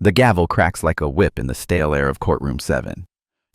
The gavel cracks like a whip in the stale air of courtroom 7.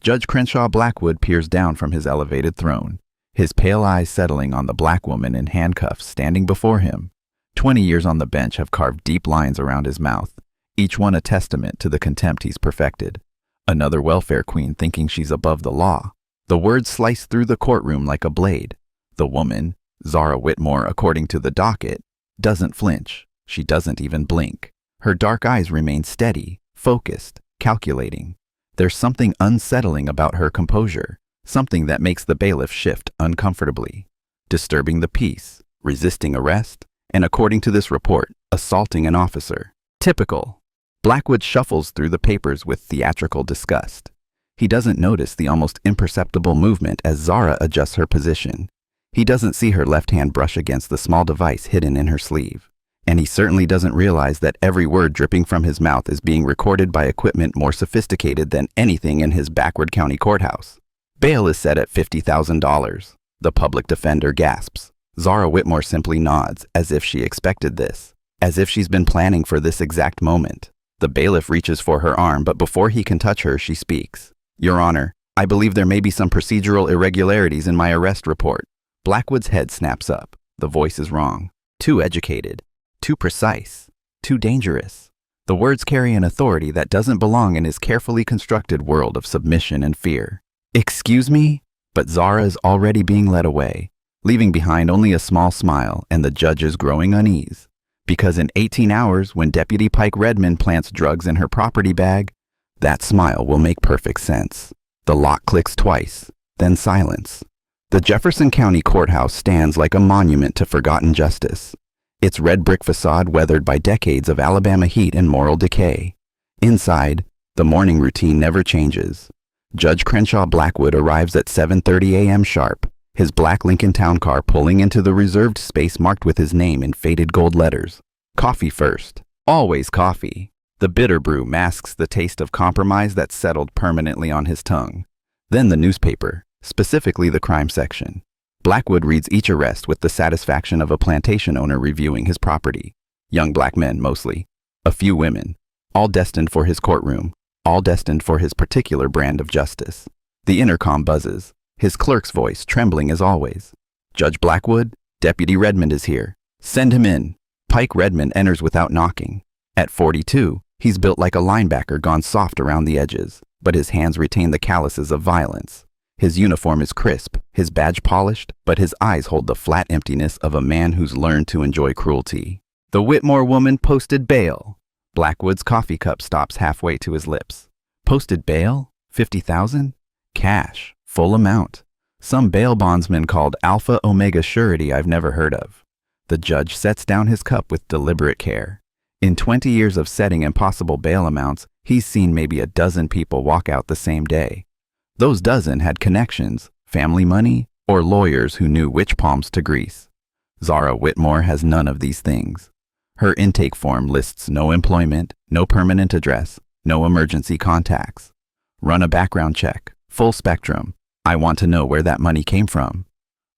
Judge Crenshaw Blackwood peers down from his elevated throne, his pale eyes settling on the black woman in handcuffs standing before him. 20 years on the bench have carved deep lines around his mouth, each one a testament to the contempt he's perfected. Another welfare queen thinking she's above the law. The words slice through the courtroom like a blade. The woman, Zara Whitmore according to the docket, doesn't flinch. She doesn't even blink. Her dark eyes remain steady, focused, calculating. There's something unsettling about her composure, something that makes the bailiff shift uncomfortably. Disturbing the peace, resisting arrest, and according to this report, assaulting an officer. Typical. Blackwood shuffles through the papers with theatrical disgust. He doesn't notice the almost imperceptible movement as Zara adjusts her position. He doesn't see her left hand brush against the small device hidden in her sleeve. And he certainly doesn't realize that every word dripping from his mouth is being recorded by equipment more sophisticated than anything in his backward county courthouse. Bail is set at $50,000. The public defender gasps. Zara Whitmore simply nods, as if she expected this, as if she's been planning for this exact moment. The bailiff reaches for her arm, but before he can touch her, she speaks. Your Honor, I believe there may be some procedural irregularities in my arrest report. Blackwood's head snaps up. The voice is wrong. Too educated. Too precise, too dangerous. The words carry an authority that doesn't belong in his carefully constructed world of submission and fear. Excuse me? But Zara is already being led away, leaving behind only a small smile and the judge's growing unease. Because in 18 hours, when Deputy Pike Redmond plants drugs in her property bag, that smile will make perfect sense. The lock clicks twice, then silence. The Jefferson County Courthouse stands like a monument to forgotten justice. Its red brick facade weathered by decades of Alabama heat and moral decay. Inside, the morning routine never changes. Judge Crenshaw Blackwood arrives at 7:30 a.m. sharp, his black Lincoln Town car pulling into the reserved space marked with his name in faded gold letters. Coffee first. Always coffee. The bitter brew masks the taste of compromise that's settled permanently on his tongue. Then the newspaper, specifically the crime section. Blackwood reads each arrest with the satisfaction of a plantation owner reviewing his property. Young black men, mostly. A few women. All destined for his courtroom. All destined for his particular brand of justice. The intercom buzzes, his clerk's voice trembling as always. Judge Blackwood, Deputy Redmond is here. Send him in. Pike Redmond enters without knocking. At 42, he's built like a linebacker gone soft around the edges, but his hands retain the calluses of violence. His uniform is crisp, his badge polished, but his eyes hold the flat emptiness of a man who's learned to enjoy cruelty. The Whitmore woman posted bail. Blackwood's coffee cup stops halfway to his lips. Posted bail? 50,000? Cash. Full amount. Some bail bondsman called Alpha Omega Surety I've never heard of. The judge sets down his cup with deliberate care. In 20 years of setting impossible bail amounts, he's seen maybe a dozen people walk out the same day. Those dozen had connections, family money, or lawyers who knew which palms to grease. Zara Whitmore has none of these things. Her intake form lists no employment, no permanent address, no emergency contacts. Run a background check, full spectrum. I want to know where that money came from.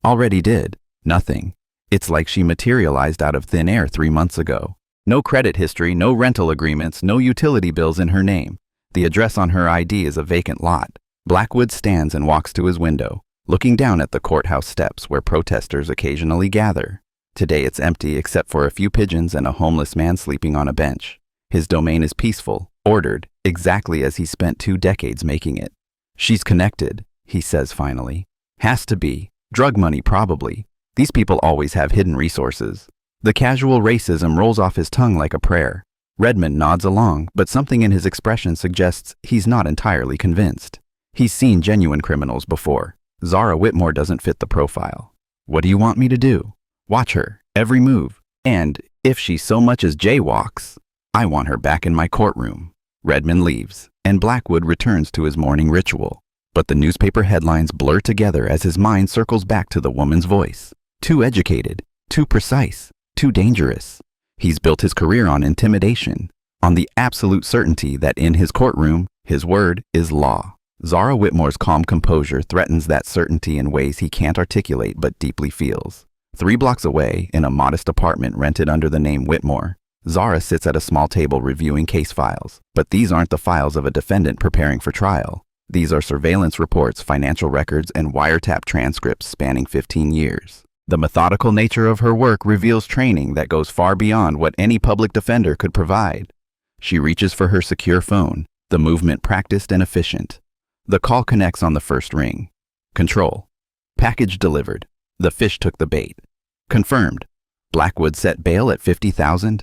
Already did. Nothing. It's like she materialized out of thin air 3 months ago. No credit history, no rental agreements, no utility bills in her name. The address on her ID is a vacant lot. Blackwood stands and walks to his window, looking down at the courthouse steps where protesters occasionally gather. Today it's empty except for a few pigeons and a homeless man sleeping on a bench. His domain is peaceful, ordered, exactly as he spent 2 decades making it. She's connected, he says finally. Has to be. Drug money probably. These people always have hidden resources. The casual racism rolls off his tongue like a prayer. Redmond nods along, but something in his expression suggests he's not entirely convinced. He's seen genuine criminals before. Zara Whitmore doesn't fit the profile. What do you want me to do? Watch her, every move. And, if she so much as jaywalks, I want her back in my courtroom. Redmond leaves, and Blackwood returns to his morning ritual. But the newspaper headlines blur together as his mind circles back to the woman's voice. Too educated, too precise, too dangerous. He's built his career on intimidation, on the absolute certainty that in his courtroom, his word is law. Zara Whitmore's calm composure threatens that certainty in ways he can't articulate but deeply feels. 3 blocks away, in a modest apartment rented under the name Whitmore, Zara sits at a small table reviewing case files, but these aren't the files of a defendant preparing for trial. These are surveillance reports, financial records, and wiretap transcripts spanning 15 years. The methodical nature of her work reveals training that goes far beyond what any public defender could provide. She reaches for her secure phone, the movement practiced and efficient. The call connects on the first ring. Control. Package delivered. The fish took the bait. Confirmed. Blackwood set bail at $50,000.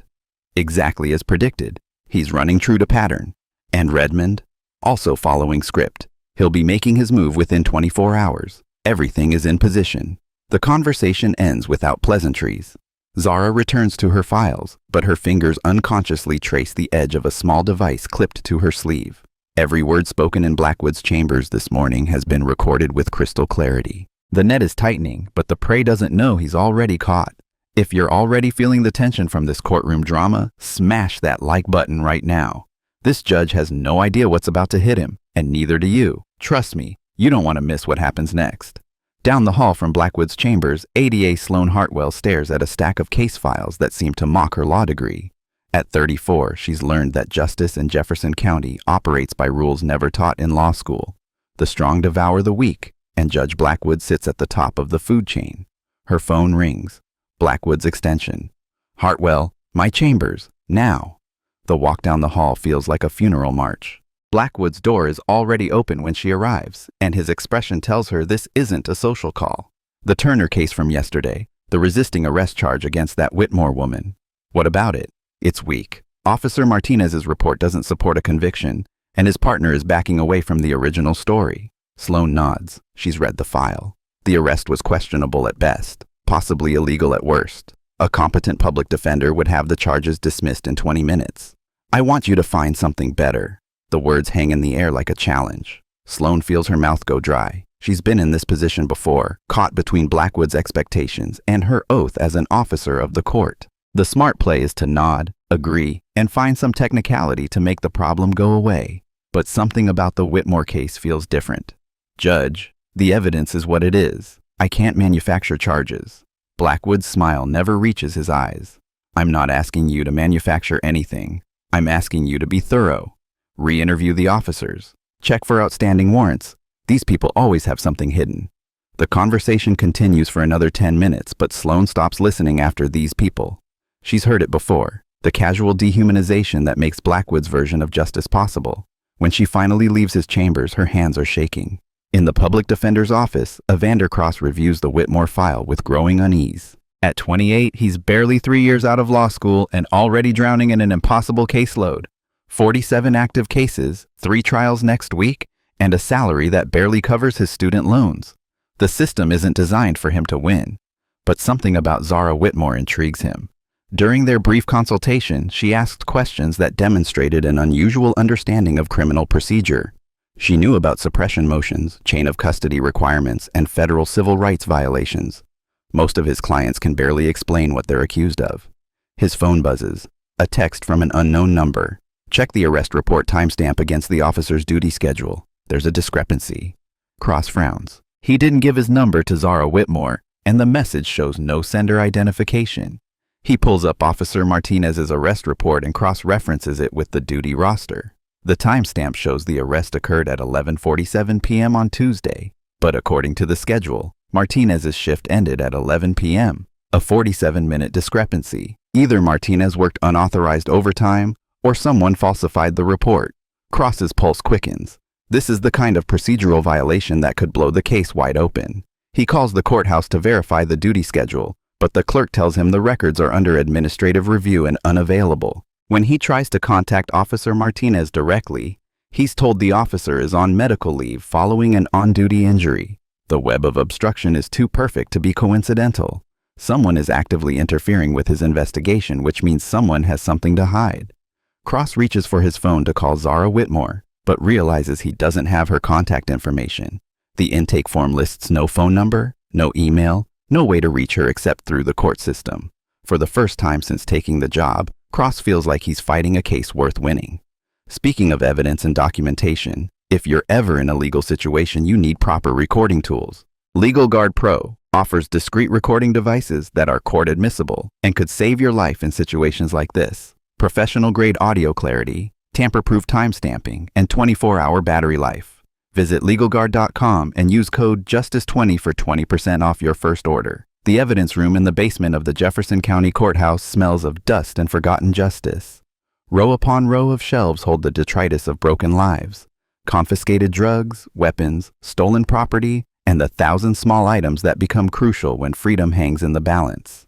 Exactly as predicted. He's running true to pattern. And Redmond? Also following script. He'll be making his move within 24 hours. Everything is in position. The conversation ends without pleasantries. Zara returns to her files, but her fingers unconsciously trace the edge of a small device clipped to her sleeve. Every word spoken in Blackwood's chambers this morning has been recorded with crystal clarity. The net is tightening, but the prey doesn't know he's already caught. If you're already feeling the tension from this courtroom drama, smash that like button right now. This judge has no idea what's about to hit him, and neither do you. Trust me, you don't want to miss what happens next. Down the hall from Blackwood's chambers, ADA Sloan Hartwell stares at a stack of case files that seem to mock her law degree. At 34, she's learned that justice in Jefferson County operates by rules never taught in law school. The strong devour the weak, and Judge Blackwood sits at the top of the food chain. Her phone rings. Blackwood's extension. Hartwell, my chambers, now. The walk down the hall feels like a funeral march. Blackwood's door is already open when she arrives, and his expression tells her this isn't a social call. The Turner case from yesterday, the resisting arrest charge against that Whitmore woman. What about it? It's weak. Officer Martinez's report doesn't support a conviction, and his partner is backing away from the original story. Sloan nods. She's read the file. The arrest was questionable at best, possibly illegal at worst. A competent public defender would have the charges dismissed in 20 minutes. I want you to find something better. The words hang in the air like a challenge. Sloan feels her mouth go dry. She's been in this position before, caught between Blackwood's expectations and her oath as an officer of the court. The smart play is to nod, agree, and find some technicality to make the problem go away. But something about the Whitmore case feels different. Judge, the evidence is what it is. I can't manufacture charges. Blackwood's smile never reaches his eyes. I'm not asking you to manufacture anything. I'm asking you to be thorough. Re-interview the officers. Check for outstanding warrants. These people always have something hidden. The conversation continues for another 10 minutes, but Sloan stops listening after these people. She's heard it before. The casual dehumanization that makes Blackwood's version of justice possible. When she finally leaves his chambers, her hands are shaking. In the public defender's office, Evander Cross reviews the Whitmore file with growing unease. At 28, he's barely 3 years out of law school and already drowning in an impossible caseload. 47 active cases, 3 trials next week, and a salary that barely covers his student loans. The system isn't designed for him to win. But something about Zara Whitmore intrigues him. During their brief consultation, she asked questions that demonstrated an unusual understanding of criminal procedure. She knew about suppression motions, chain of custody requirements, and federal civil rights violations. Most of his clients can barely explain what they're accused of. His phone buzzes. A text from an unknown number. Check the arrest report timestamp against the officer's duty schedule. There's a discrepancy. Cross frowns. He didn't give his number to Zara Whitmore, and the message shows no sender identification. He pulls up Officer Martinez's arrest report and cross-references it with the duty roster. The timestamp shows the arrest occurred at 11:47 p.m. on Tuesday, but according to the schedule, Martinez's shift ended at 11 p.m., a 47-minute discrepancy. Either Martinez worked unauthorized overtime, or someone falsified the report. Cross's pulse quickens. This is the kind of procedural violation that could blow the case wide open. He calls the courthouse to verify the duty schedule, but the clerk tells him the records are under administrative review and unavailable. When he tries to contact Officer Martinez directly, he's told the officer is on medical leave following an on-duty injury. The web of obstruction is too perfect to be coincidental. Someone is actively interfering with his investigation, which means someone has something to hide. Cross reaches for his phone to call Zara Whitmore, but realizes he doesn't have her contact information. The intake form lists no phone number, no email, no way to reach her except through the court system. For the first time since taking the job, Cross feels like he's fighting a case worth winning. Speaking of evidence and documentation, if you're ever in a legal situation, you need proper recording tools. Legal Guard Pro, offers discrete recording devices that are court admissible and could save your life in situations like this. Professional-grade audio clarity, tamper-proof timestamping, and 24-hour battery life. Visit LegalGuard.com and use code JUSTICE20 for 20% off your first order. The evidence room in the basement of the Jefferson County Courthouse smells of dust and forgotten justice. Row upon row of shelves hold the detritus of broken lives, confiscated drugs, weapons, stolen property, and the thousand small items that become crucial when freedom hangs in the balance.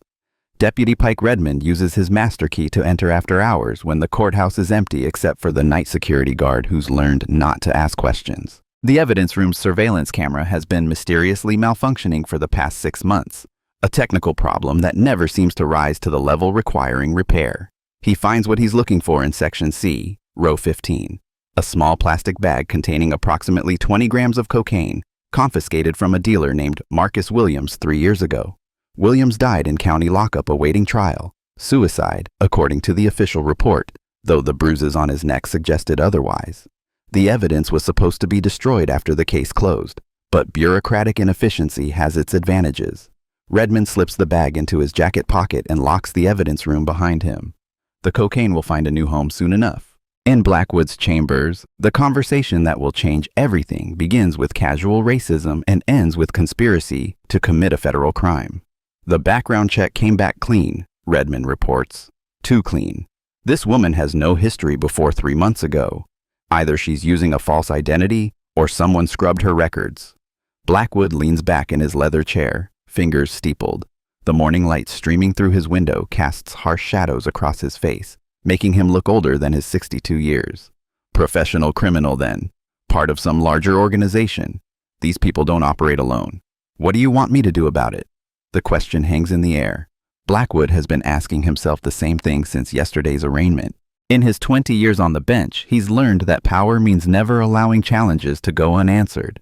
Deputy Pike Redmond uses his master key to enter after hours when the courthouse is empty except for the night security guard who's learned not to ask questions. The evidence room's surveillance camera has been mysteriously malfunctioning for the past 6 months, a technical problem that never seems to rise to the level requiring repair. He finds what he's looking for in Section C, Row 15, a small plastic bag containing approximately 20 grams of cocaine, confiscated from a dealer named Marcus Williams 3 years ago. Williams died in county lockup awaiting trial, suicide, according to the official report, though the bruises on his neck suggested otherwise. The evidence was supposed to be destroyed after the case closed, but bureaucratic inefficiency has its advantages. Redmond slips the bag into his jacket pocket and locks the evidence room behind him. The cocaine will find a new home soon enough. In Blackwood's chambers, the conversation that will change everything begins with casual racism and ends with conspiracy to commit a federal crime. The background check came back clean, Redmond reports. Too clean. This woman has no history before 3 months ago. Either she's using a false identity or someone scrubbed her records. Blackwood leans back in his leather chair, fingers steepled. The morning light streaming through his window casts harsh shadows across his face, making him look older than his 62 years. Professional criminal then. Part of some larger organization. These people don't operate alone. What do you want me to do about it? The question hangs in the air. Blackwood has been asking himself the same thing since yesterday's arraignment. In his 20 years on the bench, he's learned that power means never allowing challenges to go unanswered.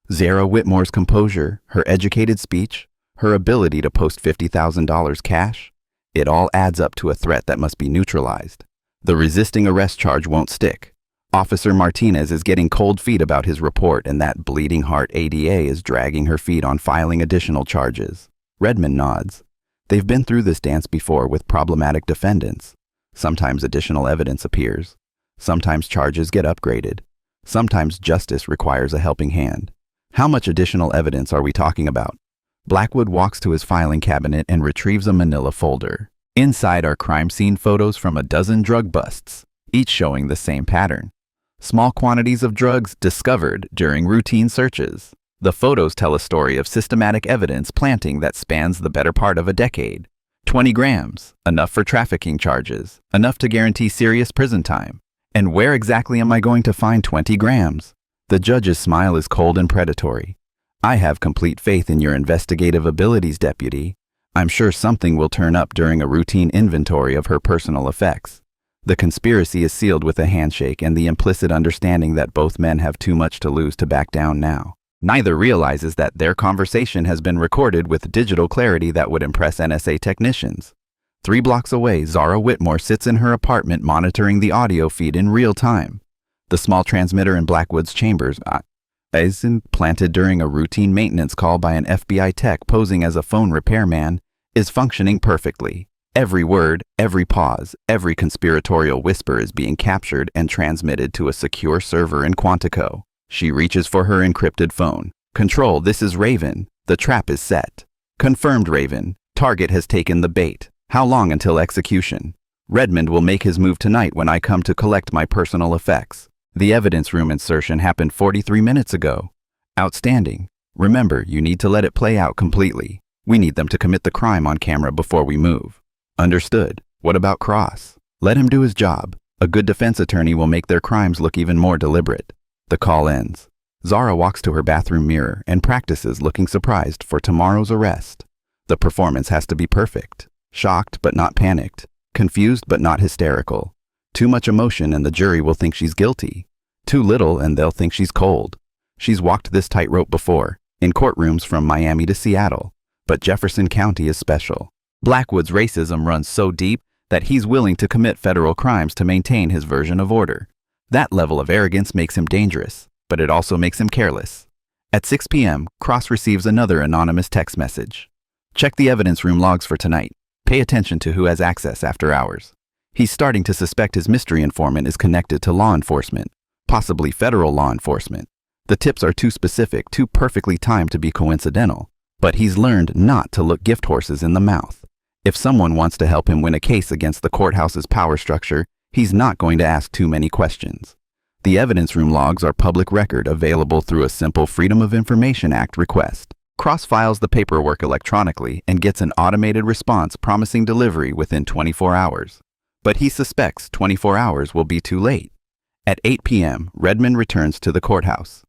Zara Whitmore's composure, her educated speech, her ability to post $50,000 cash, it all adds up to a threat that must be neutralized. The resisting arrest charge won't stick. Officer Martinez is getting cold feet about his report, and that bleeding heart ADA is dragging her feet on filing additional charges. Redmond nods. They've been through this dance before with problematic defendants. Sometimes additional evidence appears. Sometimes charges get upgraded. Sometimes justice requires a helping hand. How much additional evidence are we talking about? Blackwood walks to his filing cabinet and retrieves a manila folder. Inside are crime scene photos from a dozen drug busts, each showing the same pattern. Small quantities of drugs discovered during routine searches. The photos tell a story of systematic evidence planting that spans the better part of a decade. 20 grams, enough for trafficking charges, enough to guarantee serious prison time. And where exactly am I going to find 20 grams? The judge's smile is cold and predatory. I have complete faith in your investigative abilities, Deputy. I'm sure something will turn up during a routine inventory of her personal effects. The conspiracy is sealed with a handshake and the implicit understanding that both men have too much to lose to back down now. Neither realizes that their conversation has been recorded with digital clarity that would impress NSA technicians. 3 blocks away, Zara Whitmore sits in her apartment monitoring the audio feed in real time. The small transmitter in Blackwood's chambers is implanted during a routine maintenance call by an FBI tech posing as a phone repairman, is functioning perfectly. Every word, every pause, every conspiratorial whisper is being captured and transmitted to a secure server in Quantico. She reaches for her encrypted phone. Control, this is Raven. The trap is set. Confirmed, Raven. Target has taken the bait. How long until execution? Redmond will make his move tonight when I come to collect my personal effects. The evidence room insertion happened 43 minutes ago. Outstanding. Remember, you need to let it play out completely. We need them to commit the crime on camera before we move. Understood. What about Cross? Let him do his job. A good defense attorney will make their crimes look even more deliberate. The call ends. Zara walks to her bathroom mirror and practices looking surprised for tomorrow's arrest. The performance has to be perfect. Shocked but not panicked. Confused but not hysterical. Too much emotion and the jury will think she's guilty. Too little and they'll think she's cold. She's walked this tightrope before, in courtrooms from Miami to Seattle. But Jefferson County is special. Blackwood's racism runs so deep that he's willing to commit federal crimes to maintain his version of order. That level of arrogance makes him dangerous, but it also makes him careless. At 6 p.m., Cross receives another anonymous text message. Check the evidence room logs for tonight. Pay attention to who has access after hours. He's starting to suspect his mystery informant is connected to law enforcement, possibly federal law enforcement. The tips are too specific, too perfectly timed to be coincidental, but he's learned not to look gift horses in the mouth. If someone wants to help him win a case against the courthouse's power structure, he's not going to ask too many questions. The evidence room logs are public record, available through a simple Freedom of Information Act request. Cross files the paperwork electronically and gets an automated response promising delivery within 24 hours. But he suspects 24 hours will be too late. At 8 p.m., Redmond returns to the courthouse.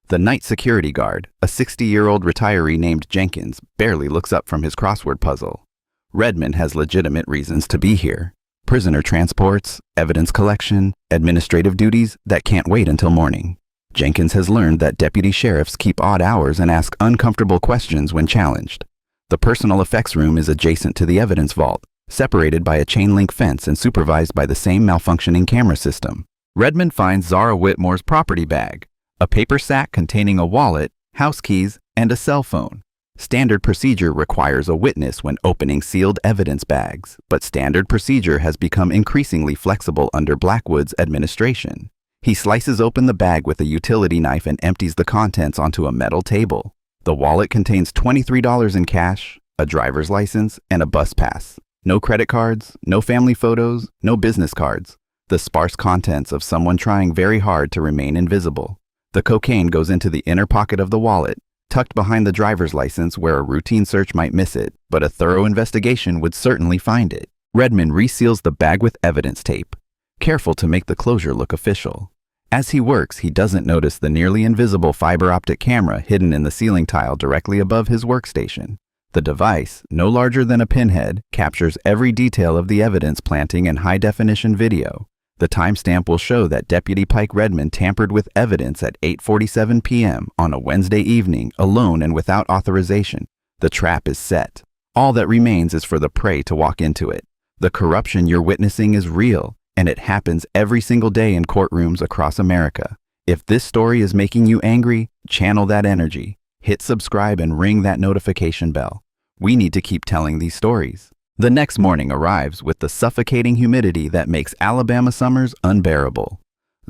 The night security guard, a 60-year-old retiree named Jenkins, barely looks up from his crossword puzzle. Redmond has legitimate reasons to be here. Prisoner transports, evidence collection, administrative duties that can't wait until morning. Jenkins has learned that deputy sheriffs keep odd hours and ask uncomfortable questions when challenged. The personal effects room is adjacent to the evidence vault, separated by a chain-link fence and supervised by the same malfunctioning camera system. Redmond finds Zara Whitmore's property bag, a paper sack containing a wallet, house keys, and a cell phone. Standard procedure requires a witness when opening sealed evidence bags, but standard procedure has become increasingly flexible under Blackwood's administration. He slices open the bag with a utility knife and empties the contents onto a metal table. The wallet contains $23 in cash, a driver's license, and a bus pass. No credit cards, no family photos, no business cards. The sparse contents of someone trying very hard to remain invisible. The cocaine goes into the inner pocket of the wallet, tucked behind the driver's license where a routine search might miss it, but a thorough investigation would certainly find it. Redmond reseals the bag with evidence tape, careful to make the closure look official. As he works, he doesn't notice the nearly invisible fiber optic camera hidden in the ceiling tile directly above his workstation. The device, no larger than a pinhead, captures every detail of the evidence planting in high-definition video. The timestamp will show that Deputy Pike Redmond tampered with evidence at 8:47 p.m. on a Wednesday evening, alone and without authorization. The trap is set. All that remains is for the prey to walk into it. The corruption you're witnessing is real, and it happens every single day in courtrooms across America. If this story is making you angry, channel that energy. Hit subscribe and ring that notification bell. We need to keep telling these stories. The next morning arrives with the suffocating humidity that makes Alabama summers unbearable.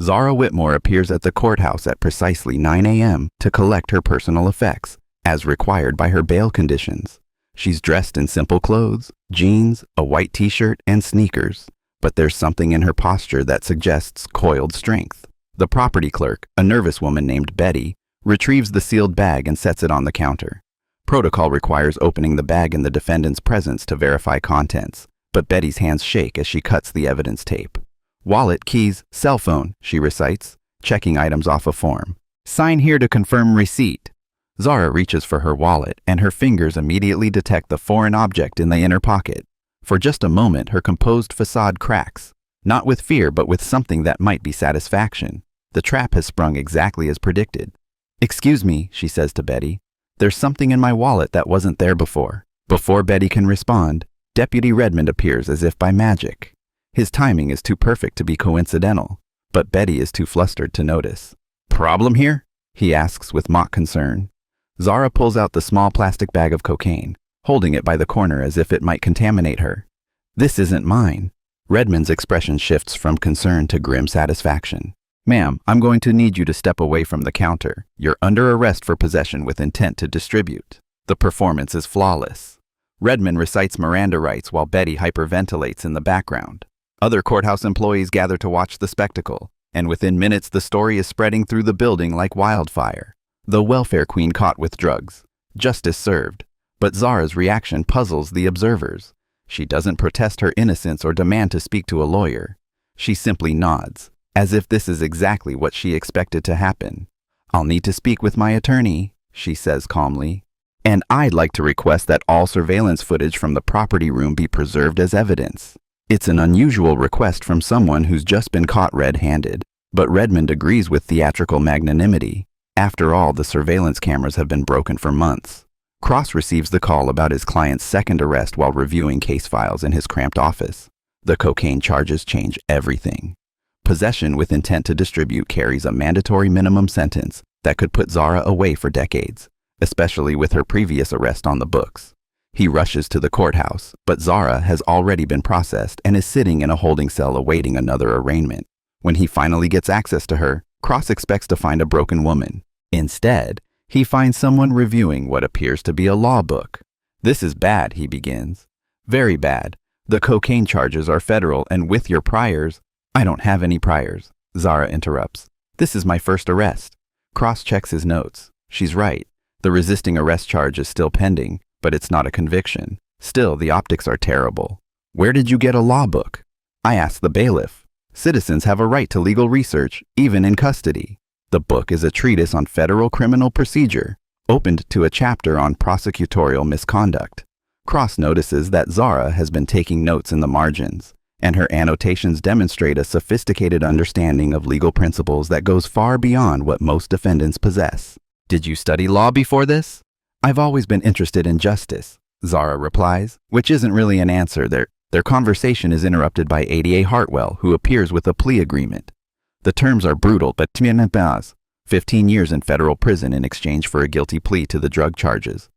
Zara Whitmore appears at the courthouse at precisely 9 a.m. to collect her personal effects, as required by her bail conditions. She's dressed in simple clothes, jeans, a white t-shirt, and sneakers, but there's something in her posture that suggests coiled strength. The property clerk, a nervous woman named Betty, retrieves the sealed bag and sets it on the counter. Protocol requires opening the bag in the defendant's presence to verify contents, but Betty's hands shake as she cuts the evidence tape. Wallet, keys, cell phone, she recites, checking items off a form. Sign here to confirm receipt. Zara reaches for her wallet, and her fingers immediately detect the foreign object in the inner pocket. For just a moment, her composed facade cracks, not with fear, but with something that might be satisfaction. The trap has sprung exactly as predicted. "Excuse me," she says to Betty. "There's something in my wallet that wasn't there before." Before Betty can respond, Deputy Redmond appears as if by magic. His timing is too perfect to be coincidental, but Betty is too flustered to notice. "Problem here?" he asks with mock concern. Zara pulls out the small plastic bag of cocaine, holding it by the corner as if it might contaminate her. "This isn't mine." Redmond's expression shifts from concern to grim satisfaction. "Ma'am, I'm going to need you to step away from the counter. You're under arrest for possession with intent to distribute." The performance is flawless. Redmond recites Miranda rights while Betty hyperventilates in the background. Other courthouse employees gather to watch the spectacle, and within minutes the story is spreading through the building like wildfire. The welfare queen caught with drugs. Justice served. But Zara's reaction puzzles the observers. She doesn't protest her innocence or demand to speak to a lawyer. She simply nods, as if this is exactly what she expected to happen. "I'll need to speak with my attorney," she says calmly. "And I'd like to request that all surveillance footage from the property room be preserved as evidence." It's an unusual request from someone who's just been caught red-handed, but Redmond agrees with theatrical magnanimity. After all, the surveillance cameras have been broken for months. Cross receives the call about his client's second arrest while reviewing case files in his cramped office. The cocaine charges change everything. Possession with intent to distribute carries a mandatory minimum sentence, that could put Zara away for decades, especially with her previous arrest on the books. He rushes to the courthouse, but Zara has already been processed and is sitting in a holding cell awaiting another arraignment. When he finally gets access to her, Cross expects to find a broken woman. Instead, he finds someone reviewing what appears to be a law book. "This is bad," he begins. "Very bad. The cocaine charges are federal, and with your priors—" "I don't have any priors," Zara interrupts. "This is my first arrest." Cross checks his notes. She's right. The resisting arrest charge is still pending, but it's not a conviction. Still, the optics are terrible. "Where did you get a law book?" "I asked the bailiff. Citizens have a right to legal research, even in custody." The book is a treatise on federal criminal procedure, opened to a chapter on prosecutorial misconduct. Cross notices that Zara has been taking notes in the margins, and her annotations demonstrate a sophisticated understanding of legal principles that goes far beyond what most defendants possess. "Did you study law before this?" "I've always been interested in justice," Zara replies, which isn't really an answer. Their conversation is interrupted by ADA Hartwell, who appears with a plea agreement. The terms are brutal, but 15 years in federal prison in exchange for a guilty plea to the drug charges.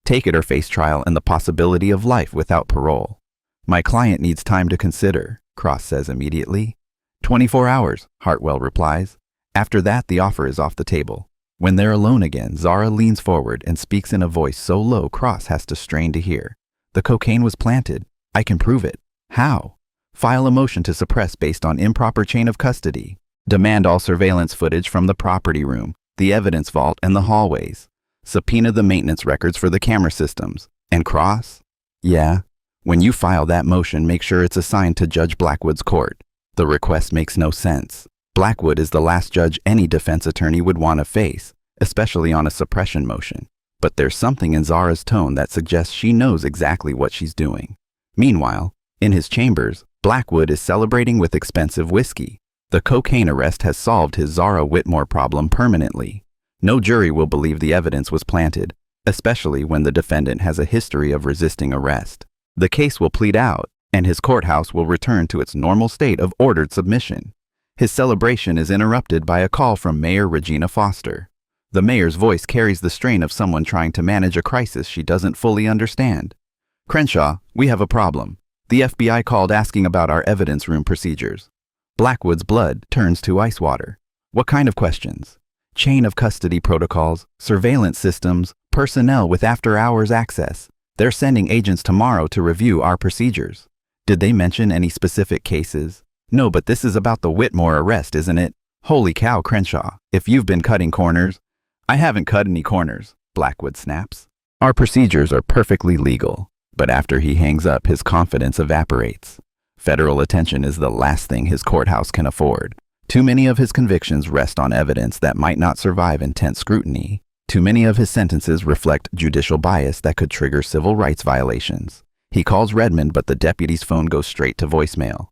Take it or face trial and the possibility of life without parole. "My client needs time to consider," Cross says immediately. 24 hours, Hartwell replies. After that, the offer is off the table. When they're alone again, Zara leans forward and speaks in a voice so low Cross has to strain to hear. "The cocaine was planted. I can prove it." "How?" "File a motion to suppress based on improper chain of custody. Demand all surveillance footage from the property room, the evidence vault, and the hallways. Subpoena the maintenance records for the camera systems." "And Cross?" "Yeah. When you file that motion, make sure it's assigned to Judge Blackwood's court." The request makes no sense. Blackwood is the last judge any defense attorney would want to face, especially on a suppression motion. But there's something in Zara's tone that suggests she knows exactly what she's doing. Meanwhile, in his chambers, Blackwood is celebrating with expensive whiskey. The cocaine arrest has solved his Zara Whitmore problem permanently. No jury will believe the evidence was planted, especially when the defendant has a history of resisting arrest. The case will plead out, and his courthouse will return to its normal state of ordered submission. His celebration is interrupted by a call from Mayor Regina Foster. The mayor's voice carries the strain of someone trying to manage a crisis she doesn't fully understand. "Crenshaw, we have a problem. The FBI called asking about our evidence room procedures." Blackwood's blood turns to ice water. "What kind of questions?" "Chain of custody protocols, surveillance systems, personnel with after-hours access. They're sending agents tomorrow to review our procedures." "Did they mention any specific cases?" "No, but this is about the Whitmore arrest, isn't it?" "Holy cow, Crenshaw, if you've been cutting corners." "I haven't cut any corners," Blackwood snaps. "Our procedures are perfectly legal." But after he hangs up, his confidence evaporates. Federal attention is the last thing his courthouse can afford. Too many of his convictions rest on evidence that might not survive intense scrutiny. Too many of his sentences reflect judicial bias that could trigger civil rights violations. He calls Redmond, but the deputy's phone goes straight to voicemail.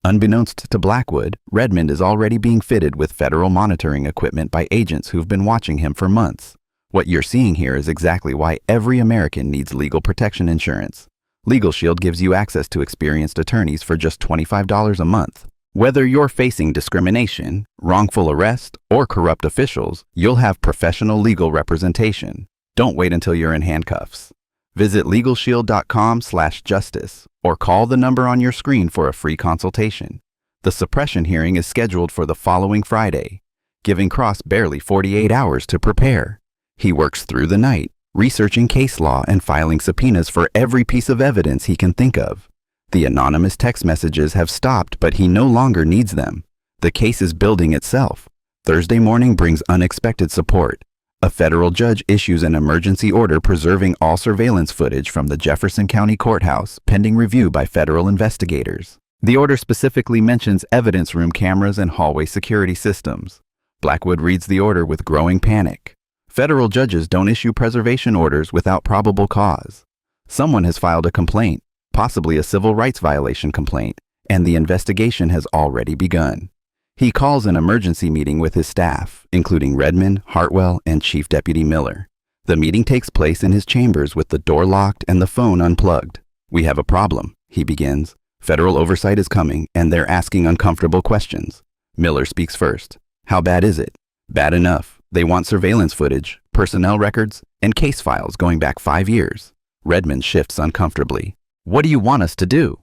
Unbeknownst to Blackwood, Redmond is already being fitted with federal monitoring equipment by agents who've been watching him for months. What you're seeing here is exactly why every American needs legal protection insurance. Legal Shield gives you access to experienced attorneys for just $25 a month. Whether you're facing discrimination, wrongful arrest, or corrupt officials, you'll have professional legal representation. Don't wait until you're in handcuffs. Visit LegalShield.com/justice or call the number on your screen for a free consultation. The suppression hearing is scheduled for the following Friday, giving Cross barely 48 hours to prepare. He works through the night, researching case law and filing subpoenas for every piece of evidence he can think of. The anonymous text messages have stopped, but he no longer needs them. The case is building itself. Thursday morning brings unexpected support. A federal judge issues an emergency order preserving all surveillance footage from the Jefferson County Courthouse, pending review by federal investigators. The order specifically mentions evidence room cameras and hallway security systems. Blackwood reads the order with growing panic. Federal judges don't issue preservation orders without probable cause. Someone has filed a complaint, possibly a civil rights violation complaint, and the investigation has already begun. He calls an emergency meeting with his staff, including Redmond, Hartwell, and Chief Deputy Miller. The meeting takes place in his chambers with the door locked and the phone unplugged. "We have a problem," he begins. "Federal oversight is coming, and they're asking uncomfortable questions." Miller speaks first. "How bad is it?" "Bad enough. They want surveillance footage, personnel records, and case files going back 5 years. Redmond shifts uncomfortably. What do you want us to do?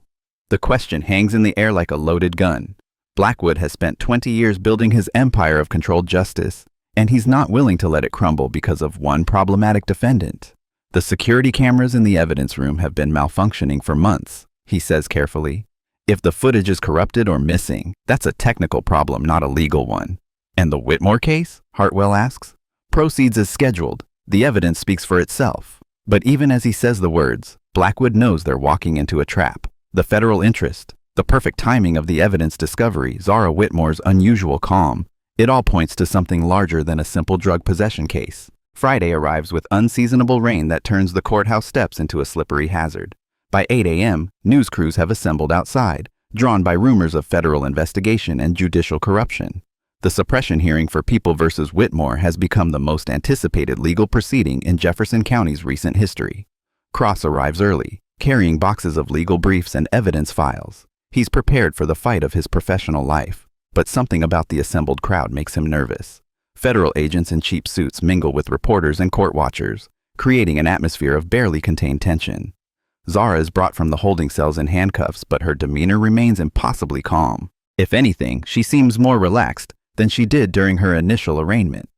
The question hangs in the air like a loaded gun. Blackwood has spent 20 years building his empire of controlled justice, and he's not willing to let it crumble because of one problematic defendant. The security cameras in the evidence room have been malfunctioning for months, he says carefully. If the footage is corrupted or missing, that's a technical problem, not a legal one. And the Whitmore case? Hartwell asks. Proceeds as scheduled. The evidence speaks for itself. But even as he says the words, Blackwood knows they're walking into a trap. The federal interest, the perfect timing of the evidence discovery, Zara Whitmore's unusual calm, it all points to something larger than a simple drug possession case. Friday arrives with unseasonable rain that turns the courthouse steps into a slippery hazard. By 8 a.m., news crews have assembled outside, drawn by rumors of federal investigation and judicial corruption. The suppression hearing for People v. Whitmore has become the most anticipated legal proceeding in Jefferson County's recent history. Cross arrives early, carrying boxes of legal briefs and evidence files. He's prepared for the fight of his professional life, but something about the assembled crowd makes him nervous. Federal agents in cheap suits mingle with reporters and court watchers, creating an atmosphere of barely contained tension. Zara is brought from the holding cells in handcuffs, but her demeanor remains impossibly calm. If anything, she seems more relaxed than she did during her initial arraignment.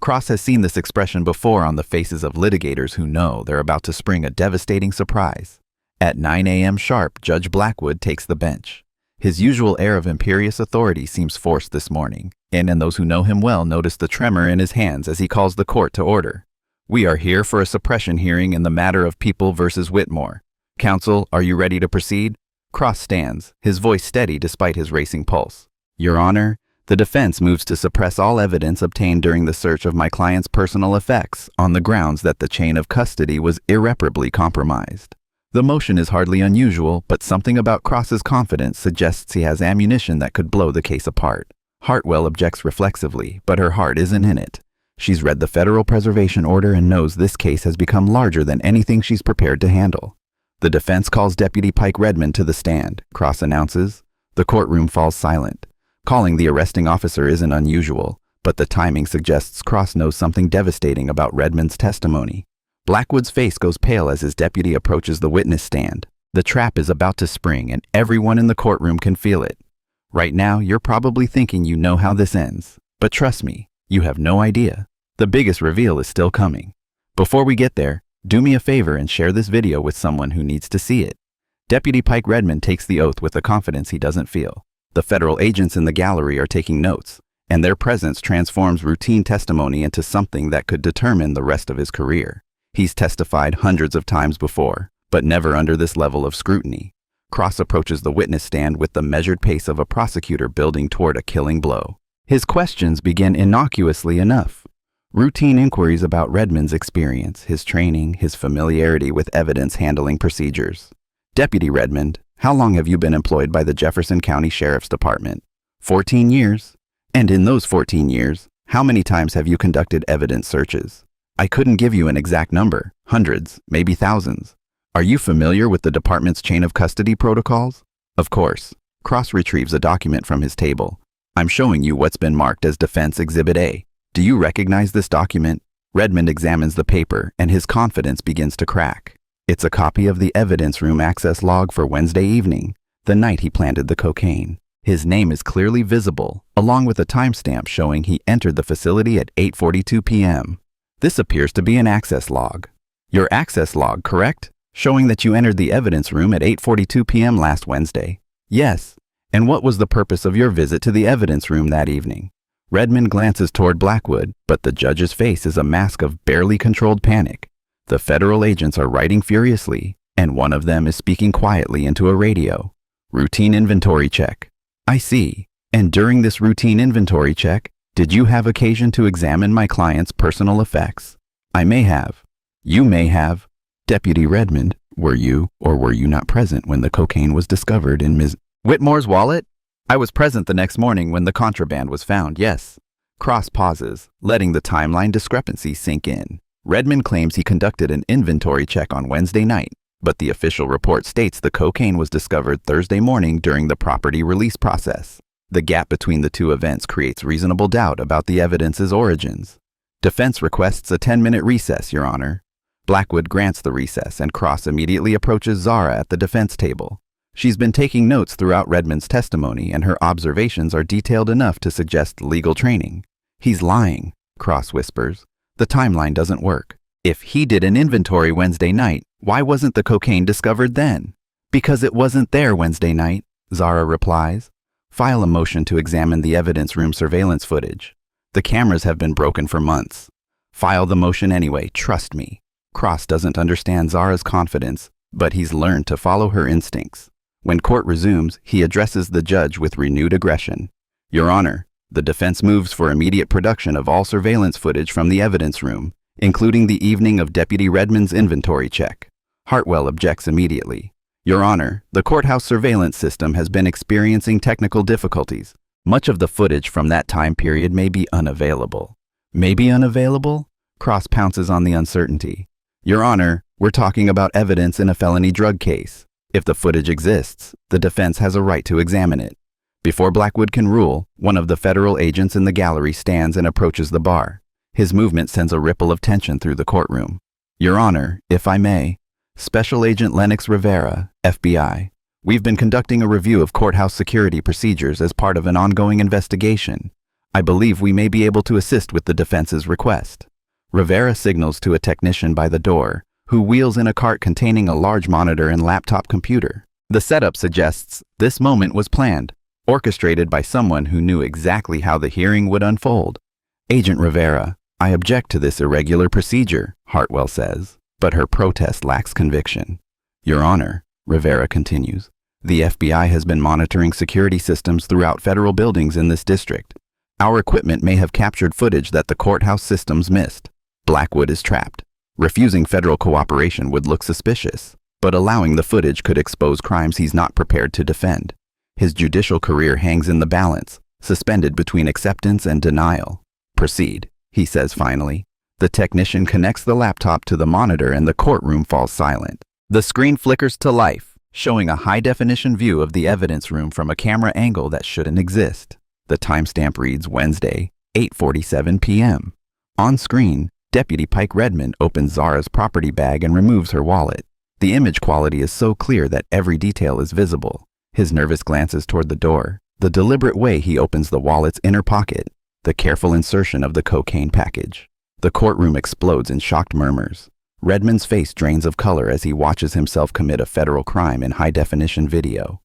Cross has seen this expression before on the faces of litigators who know they're about to spring a devastating surprise. At 9 a.m. sharp, Judge Blackwood takes the bench. His usual air of imperious authority seems forced this morning, and those who know him well notice the tremor in his hands as he calls the court to order. We are here for a suppression hearing in the matter of People v. Whitmore. Counsel, are you ready to proceed? Cross stands, his voice steady despite his racing pulse. Your Honor, the defense moves to suppress all evidence obtained during the search of my client's personal effects on the grounds that the chain of custody was irreparably compromised. The motion is hardly unusual, but something about Cross's confidence suggests he has ammunition that could blow the case apart. Hartwell objects reflexively, but her heart isn't in it. She's read the federal preservation order and knows this case has become larger than anything she's prepared to handle. The defense calls Deputy Pike Redmond to the stand, Cross announces. The courtroom falls silent. Calling the arresting officer isn't unusual, but the timing suggests Cross knows something devastating about Redmond's testimony. Blackwood's face goes pale as his deputy approaches the witness stand. The trap is about to spring, and everyone in the courtroom can feel it. Right now, you're probably thinking you know how this ends. But trust me, you have no idea. The biggest reveal is still coming. Before we get there, do me a favor and share this video with someone who needs to see it. Deputy Pike Redmond takes the oath with a confidence he doesn't feel. The federal agents in the gallery are taking notes, and their presence transforms routine testimony into something that could determine the rest of his career. He's testified hundreds of times before, but never under this level of scrutiny. Cross approaches the witness stand with the measured pace of a prosecutor building toward a killing blow. His questions begin innocuously enough. Routine inquiries about Redmond's experience, his training, his familiarity with evidence handling procedures. Deputy Redmond, how long have you been employed by the Jefferson County Sheriff's Department? 14 years. And in those 14 years, how many times have you conducted evidence searches? I couldn't give you an exact number, hundreds, maybe thousands. Are you familiar with the department's chain of custody protocols? Of course. Cross retrieves a document from his table. I'm showing you what's been marked as Defense Exhibit A. Do you recognize this document? Redmond examines the paper, and his confidence begins to crack. It's a copy of the evidence room access log for Wednesday evening, the night he planted the cocaine. His name is clearly visible, along with a timestamp showing he entered the facility at 8:42 p.m. This appears to be an access log. Your access log, correct? Showing that you entered the evidence room at 8:42 p.m. last Wednesday. Yes. And what was the purpose of your visit to the evidence room that evening? Redmond glances toward Blackwood, but the judge's face is a mask of barely controlled panic. The federal agents are writing furiously, and one of them is speaking quietly into a radio. Routine inventory check. I see. And during this routine inventory check, did you have occasion to examine my client's personal effects? I may have. You may have. Deputy Redmond, were you or were you not present when the cocaine was discovered in Ms. Whitmore's wallet? I was present the next morning when the contraband was found, yes. Cross pauses, letting the timeline discrepancy sink in. Redmond claims he conducted an inventory check on Wednesday night, but the official report states the cocaine was discovered Thursday morning during the property release process. The gap between the two events creates reasonable doubt about the evidence's origins. Defense requests a 10-minute recess, Your Honor. Blackwood grants the recess and Cross immediately approaches Zara at the defense table. She's been taking notes throughout Redmond's testimony and her observations are detailed enough to suggest legal training. He's lying, Cross whispers. The timeline doesn't work. If he did an inventory Wednesday night, why wasn't the cocaine discovered then? Because it wasn't there Wednesday night, Zara replies. File a motion to examine the evidence room surveillance footage. The cameras have been broken for months. File the motion anyway, trust me. Cross doesn't understand Zara's confidence, but he's learned to follow her instincts. When court resumes, he addresses the judge with renewed aggression. Your Honor, the defense moves for immediate production of all surveillance footage from the evidence room, including the evening of Deputy Redmond's inventory check. Hartwell objects immediately. Your Honor, the courthouse surveillance system has been experiencing technical difficulties. Much of the footage from that time period may be unavailable. May be unavailable? Cross pounces on the uncertainty. Your Honor, we're talking about evidence in a felony drug case. If the footage exists, the defense has a right to examine it. Before Blackwood can rule, one of the federal agents in the gallery stands and approaches the bar. His movement sends a ripple of tension through the courtroom. Your Honor, if I may, Special Agent Lennox Rivera, FBI. We've been conducting a review of courthouse security procedures as part of an ongoing investigation. I believe we may be able to assist with the defense's request. Rivera signals to a technician by the door, who wheels in a cart containing a large monitor and laptop computer. The setup suggests this moment was planned, orchestrated by someone who knew exactly how the hearing would unfold. Agent Rivera, I object to this irregular procedure, Hartwell says, but her protest lacks conviction. Your Honor, Rivera continues, the FBI has been monitoring security systems throughout federal buildings in this district. Our equipment may have captured footage that the courthouse systems missed. Blackwood is trapped. Refusing federal cooperation would look suspicious, but allowing the footage could expose crimes he's not prepared to defend. His judicial career hangs in the balance, suspended between acceptance and denial. Proceed, he says finally. The technician connects the laptop to the monitor and the courtroom falls silent. The screen flickers to life, showing a high-definition view of the evidence room from a camera angle that shouldn't exist. The timestamp reads Wednesday, 8:47 p.m. On screen, Deputy Pike Redmond opens Zara's property bag and removes her wallet. The image quality is so clear that every detail is visible. His nervous glances toward the door, the deliberate way he opens the wallet's inner pocket, the careful insertion of the cocaine package. The courtroom explodes in shocked murmurs. Redmond's face drains of color as he watches himself commit a federal crime in high-definition video.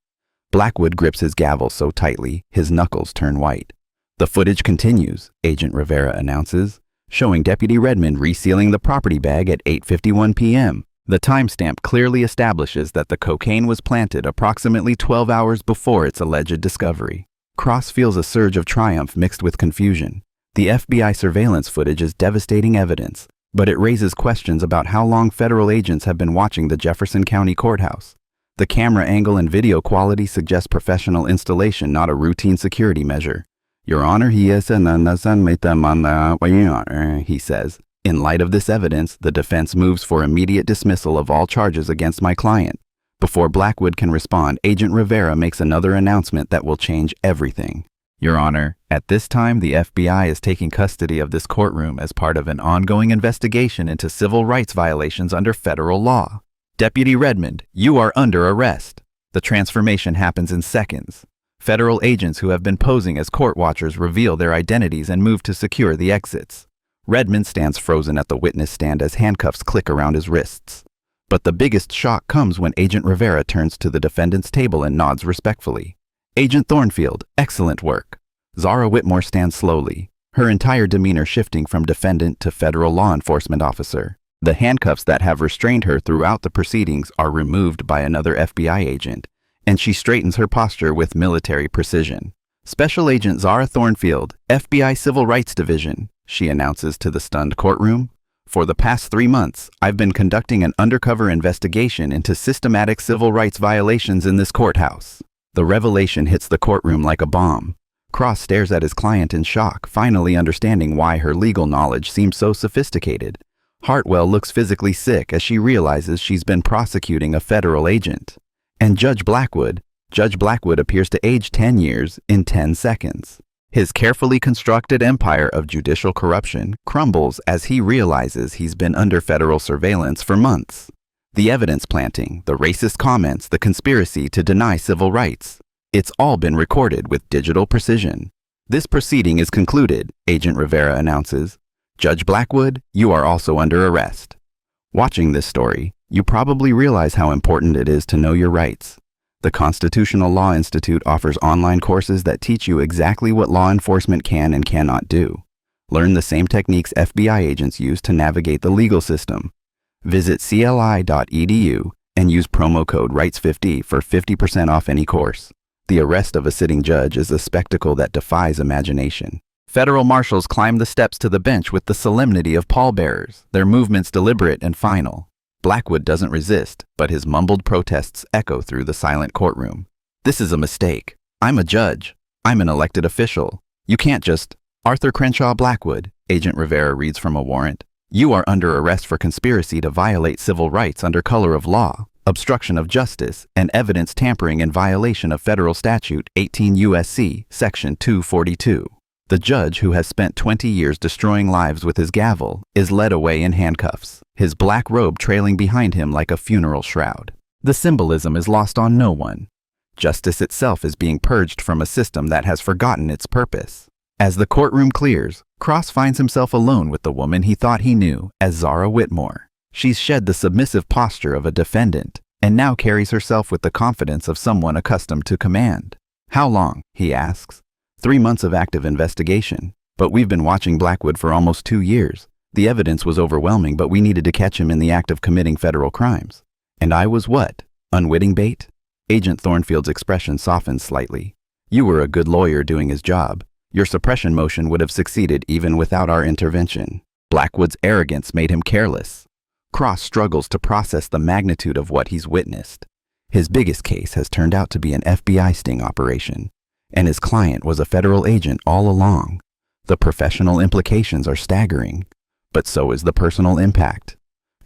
Blackwood grips his gavel so tightly, his knuckles turn white. The footage continues, Agent Rivera announces, showing Deputy Redmond resealing the property bag at 8:51 p.m. The timestamp clearly establishes that the cocaine was planted approximately 12 hours before its alleged discovery. Cross feels a surge of triumph mixed with confusion. The FBI surveillance footage is devastating evidence, but it raises questions about how long federal agents have been watching the Jefferson County Courthouse. The camera angle and video quality suggest professional installation, not a routine security measure. Your Honor, he says. In light of this evidence, the defense moves for immediate dismissal of all charges against my client. Before Blackwood can respond, Agent Rivera makes another announcement that will change everything. Your Honor, at this time, the FBI is taking custody of this courtroom as part of an ongoing investigation into civil rights violations under federal law. Deputy Redmond, you are under arrest. The transformation happens in seconds. Federal agents who have been posing as court watchers reveal their identities and move to secure the exits. Redmond stands frozen at the witness stand as handcuffs click around his wrists. But the biggest shock comes when Agent Rivera turns to the defendant's table and nods respectfully. Agent Thornfield, excellent work. Zara Whitmore stands slowly, her entire demeanor shifting from defendant to federal law enforcement officer. The handcuffs that have restrained her throughout the proceedings are removed by another FBI agent, and she straightens her posture with military precision. Special Agent Zara Thornfield, FBI Civil Rights Division, she announces to the stunned courtroom. For the past 3 months, I've been conducting an undercover investigation into systematic civil rights violations in this courthouse. The revelation hits the courtroom like a bomb. Cross stares at his client in shock, finally understanding why her legal knowledge seems so sophisticated. Hartwell looks physically sick as she realizes she's been prosecuting a federal agent. And Judge Blackwood appears to age 10 years in 10 seconds. His carefully constructed empire of judicial corruption crumbles as he realizes he's been under federal surveillance for months. The evidence planting, the racist comments, the conspiracy to deny civil rights. It's all been recorded with digital precision. This proceeding is concluded, Agent Rivera announces. Judge Blackwood, you are also under arrest. Watching this story, you probably realize how important it is to know your rights. The Constitutional Law Institute offers online courses that teach you exactly what law enforcement can and cannot do. Learn the same techniques FBI agents use to navigate the legal system. Visit cli.edu and use promo code RIGHTS50 for 50% off any course. The arrest of a sitting judge is a spectacle that defies imagination. Federal marshals climb the steps to the bench with the solemnity of pallbearers, their movements deliberate and final. Blackwood doesn't resist, but his mumbled protests echo through the silent courtroom. This is a mistake. I'm a judge. I'm an elected official. You can't just... Arthur Crenshaw Blackwood, Agent Rivera reads from a warrant. You are under arrest for conspiracy to violate civil rights under color of law, obstruction of justice, and evidence tampering in violation of Federal Statute 18 U.S.C. Section 242. The judge, who has spent 20 years destroying lives with his gavel, is led away in handcuffs, his black robe trailing behind him like a funeral shroud. The symbolism is lost on no one. Justice itself is being purged from a system that has forgotten its purpose. As the courtroom clears, Cross finds himself alone with the woman he thought he knew as Zara Whitmore. She's shed the submissive posture of a defendant, and now carries herself with the confidence of someone accustomed to command. How long? He asks. 3 months of active investigation. But we've been watching Blackwood for almost 2 years. The evidence was overwhelming, but we needed to catch him in the act of committing federal crimes. And I was what? Unwitting bait? Agent Thornfield's expression softens slightly. You were a good lawyer doing his job. Your suppression motion would have succeeded even without our intervention. Blackwood's arrogance made him careless. Cross struggles to process the magnitude of what he's witnessed. His biggest case has turned out to be an FBI sting operation, and his client was a federal agent all along. The professional implications are staggering, but so is the personal impact.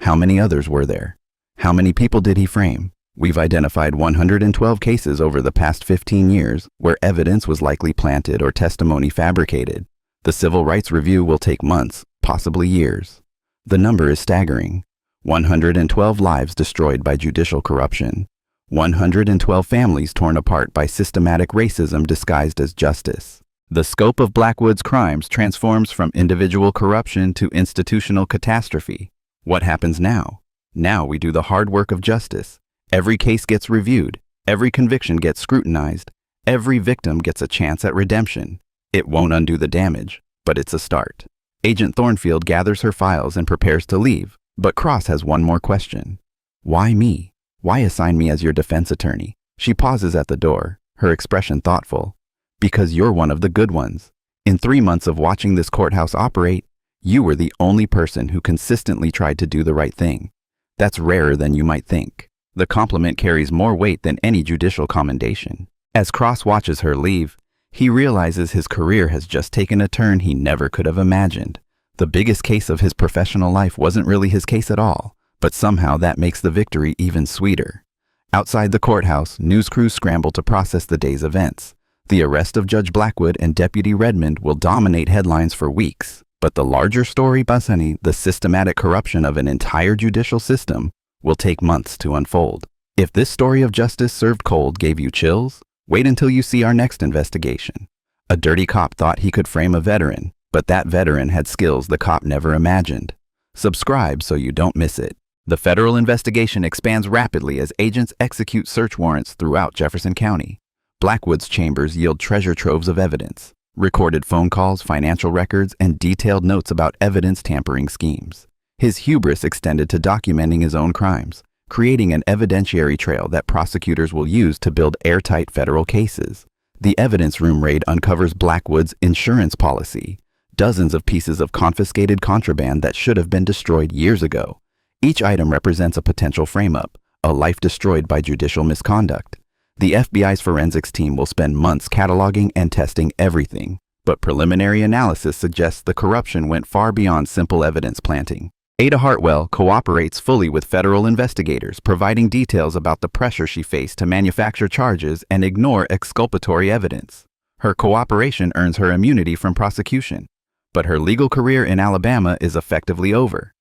How many others were there? How many people did he frame? We've identified 112 cases over the past 15 years where evidence was likely planted or testimony fabricated. The Civil Rights Review will take months, possibly years. The number is staggering. 112 lives destroyed by judicial corruption. 112 families torn apart by systematic racism disguised as justice. The scope of Blackwood's crimes transforms from individual corruption to institutional catastrophe. What happens now? Now we do the hard work of justice. Every case gets reviewed. Every conviction gets scrutinized. Every victim gets a chance at redemption. It won't undo the damage, but it's a start. Agent Thornfield gathers her files and prepares to leave, but Cross has one more question. Why me? Why assign me as your defense attorney? She pauses at the door, her expression thoughtful. Because you're one of the good ones. In 3 months of watching this courthouse operate, you were the only person who consistently tried to do the right thing. That's rarer than you might think. The compliment carries more weight than any judicial commendation. As Cross watches her leave, he realizes his career has just taken a turn he never could have imagined. The biggest case of his professional life wasn't really his case at all, but somehow that makes the victory even sweeter. Outside the courthouse, news crews scramble to process the day's events. The arrest of Judge Blackwood and Deputy Redmond will dominate headlines for weeks, but the larger story, Basani, the systematic corruption of an entire judicial system, will take months to unfold. If this story of justice served cold gave you chills, wait until you see our next investigation. A dirty cop thought he could frame a veteran, but that veteran had skills the cop never imagined. Subscribe so you don't miss it. The federal investigation expands rapidly as agents execute search warrants throughout Jefferson County. Blackwood's chambers yield treasure troves of evidence, recorded phone calls, financial records, and detailed notes about evidence tampering schemes. His hubris extended to documenting his own crimes, creating an evidentiary trail that prosecutors will use to build airtight federal cases. The evidence room raid uncovers Blackwood's insurance policy, dozens of pieces of confiscated contraband that should have been destroyed years ago. Each item represents a potential frame-up, a life destroyed by judicial misconduct. The FBI's forensics team will spend months cataloging and testing everything, but preliminary analysis suggests the corruption went far beyond simple evidence planting. Ada Hartwell cooperates fully with federal investigators, providing details about the pressure she faced to manufacture charges and ignore exculpatory evidence. Her cooperation earns her immunity from prosecution, but her legal career in Alabama is effectively over.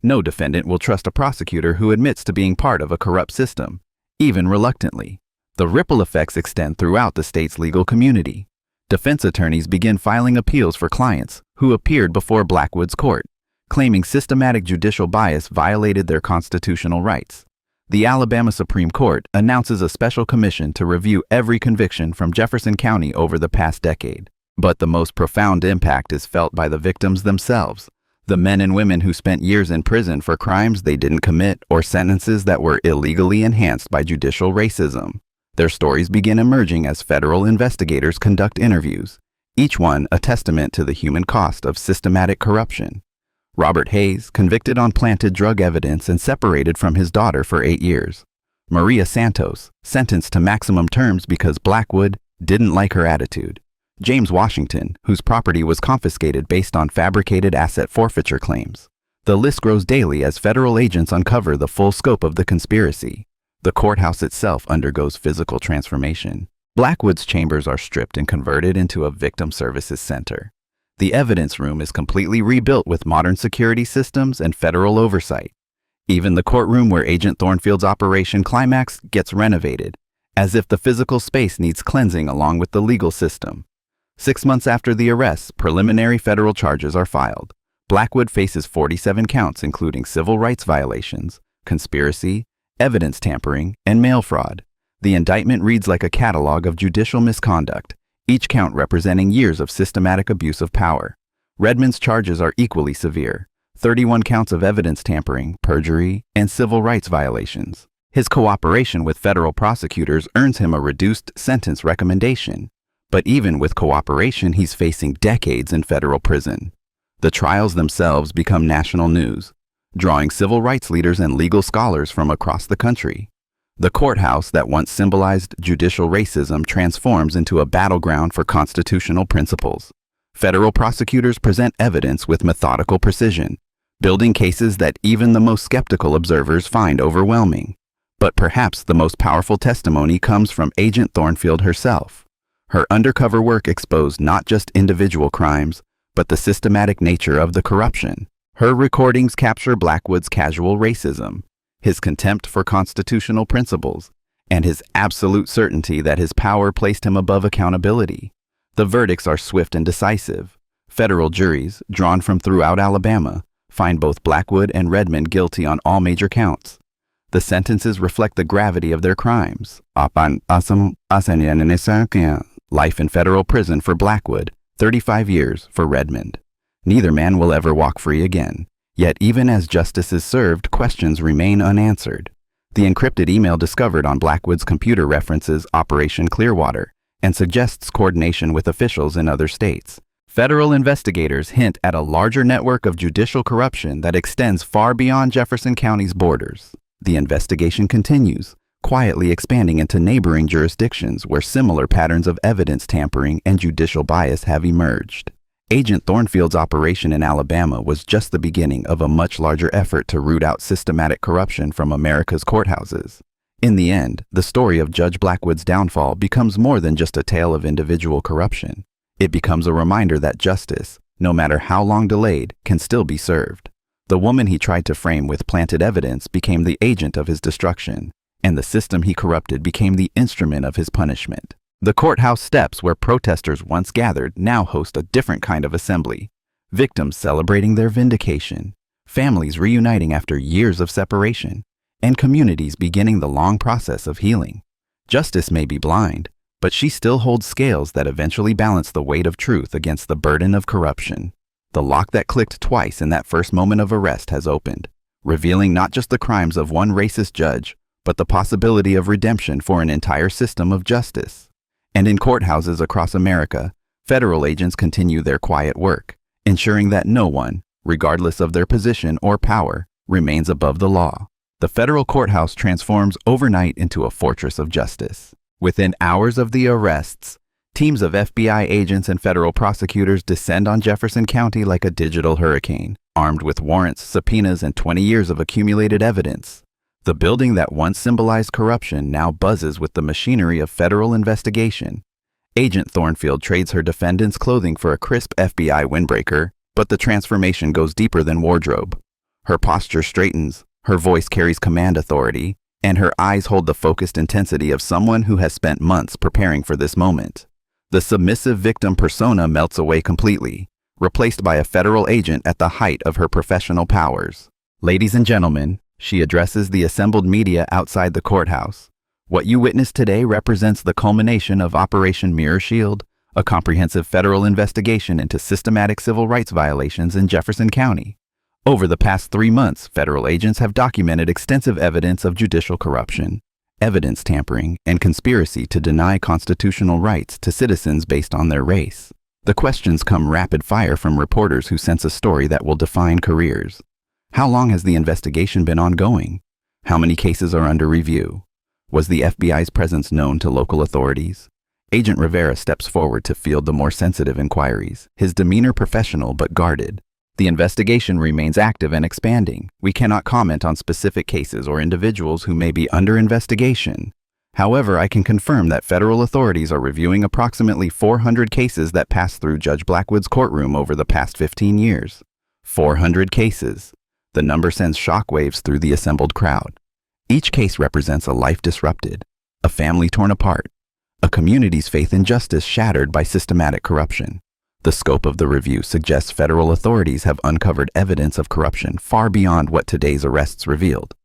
No defendant will trust a prosecutor who admits to being part of a corrupt system, even reluctantly. The ripple effects extend throughout the state's legal community. Defense attorneys begin filing appeals for clients who appeared before Blackwood's court, claiming systematic judicial bias violated their constitutional rights. The Alabama Supreme Court announces a special commission to review every conviction from Jefferson County over the past decade. But the most profound impact is felt by the victims themselves, the men and women who spent years in prison for crimes they didn't commit or sentences that were illegally enhanced by judicial racism. Their stories begin emerging as federal investigators conduct interviews, each one a testament to the human cost of systematic corruption. Robert Hayes, convicted on planted drug evidence and separated from his daughter for 8 years. Maria Santos, sentenced to maximum terms because Blackwood didn't like her attitude. James Washington, whose property was confiscated based on fabricated asset forfeiture claims. The list grows daily as federal agents uncover the full scope of the conspiracy. The courthouse itself undergoes physical transformation. Blackwood's chambers are stripped and converted into a victim services center. The evidence room is completely rebuilt with modern security systems and federal oversight. Even the courtroom where Agent Thornfield's operation climax gets renovated, as if the physical space needs cleansing along with the legal system. 6 months after the arrests, preliminary federal charges are filed. Blackwood faces 47 counts including civil rights violations, conspiracy, evidence tampering, and mail fraud. The indictment reads like a catalog of judicial misconduct, each count representing years of systematic abuse of power. Redmond's charges are equally severe: 31 counts of evidence tampering, perjury, and civil rights violations. His cooperation with federal prosecutors earns him a reduced sentence recommendation. But even with cooperation, he's facing decades in federal prison. The trials themselves become national news, drawing civil rights leaders and legal scholars from across the country. The courthouse that once symbolized judicial racism transforms into a battleground for constitutional principles. Federal prosecutors present evidence with methodical precision, building cases that even the most skeptical observers find overwhelming. But perhaps the most powerful testimony comes from Agent Thornfield herself. Her undercover work exposed not just individual crimes, but the systematic nature of the corruption. Her recordings capture Blackwood's casual racism, his contempt for constitutional principles, and his absolute certainty that his power placed him above accountability. The verdicts are swift and decisive. Federal juries, drawn from throughout Alabama, find both Blackwood and Redmond guilty on all major counts. The sentences reflect the gravity of their crimes. Life in federal prison for Blackwood, 35 years for Redmond. Neither man will ever walk free again. Yet even as justice is served, questions remain unanswered. The encrypted email discovered on Blackwood's computer references Operation Clearwater and suggests coordination with officials in other states. Federal investigators hint at a larger network of judicial corruption that extends far beyond Jefferson County's borders. The investigation continues, quietly expanding into neighboring jurisdictions where similar patterns of evidence tampering and judicial bias have emerged. Agent Thornfield's operation in Alabama was just the beginning of a much larger effort to root out systematic corruption from America's courthouses. In the end, the story of Judge Blackwood's downfall becomes more than just a tale of individual corruption. It becomes a reminder that justice, no matter how long delayed, can still be served. The woman he tried to frame with planted evidence became the agent of his destruction, and the system he corrupted became the instrument of his punishment. The courthouse steps where protesters once gathered now host a different kind of assembly. Victims celebrating their vindication, families reuniting after years of separation, and communities beginning the long process of healing. Justice may be blind, but she still holds scales that eventually balance the weight of truth against the burden of corruption. The lock that clicked twice in that first moment of arrest has opened, revealing not just the crimes of one racist judge, but the possibility of redemption for an entire system of justice. And in courthouses across America, federal agents continue their quiet work, ensuring that no one, regardless of their position or power, remains above the law. The federal courthouse transforms overnight into a fortress of justice. Within hours of the arrests, teams of FBI agents and federal prosecutors descend on Jefferson County like a digital hurricane, armed with warrants, subpoenas, and 20 years of accumulated evidence. The building that once symbolized corruption now buzzes with the machinery of federal investigation. Agent Thornfield trades her defendant's clothing for a crisp FBI windbreaker, but the transformation goes deeper than wardrobe. Her posture straightens, her voice carries command authority, and her eyes hold the focused intensity of someone who has spent months preparing for this moment. The submissive victim persona melts away completely, replaced by a federal agent at the height of her professional powers. Ladies and gentlemen, she addresses the assembled media outside the courthouse. What you witnessed today represents the culmination of Operation Mirror Shield, a comprehensive federal investigation into systematic civil rights violations in Jefferson County. Over the past 3 months, federal agents have documented extensive evidence of judicial corruption, evidence tampering, and conspiracy to deny constitutional rights to citizens based on their race. The questions come rapid fire from reporters who sense a story that will define careers. How long has the investigation been ongoing? How many cases are under review? Was the FBI's presence known to local authorities? Agent Rivera steps forward to field the more sensitive inquiries, his demeanor professional but guarded. The investigation remains active and expanding. We cannot comment on specific cases or individuals who may be under investigation. However, I can confirm that federal authorities are reviewing approximately 400 cases that passed through Judge Blackwood's courtroom over the past 15 years. 400 cases. The number sends shockwaves through the assembled crowd. Each case represents a life disrupted, a family torn apart, a community's faith in justice shattered by systematic corruption. The scope of the review suggests federal authorities have uncovered evidence of corruption far beyond what today's arrests revealed.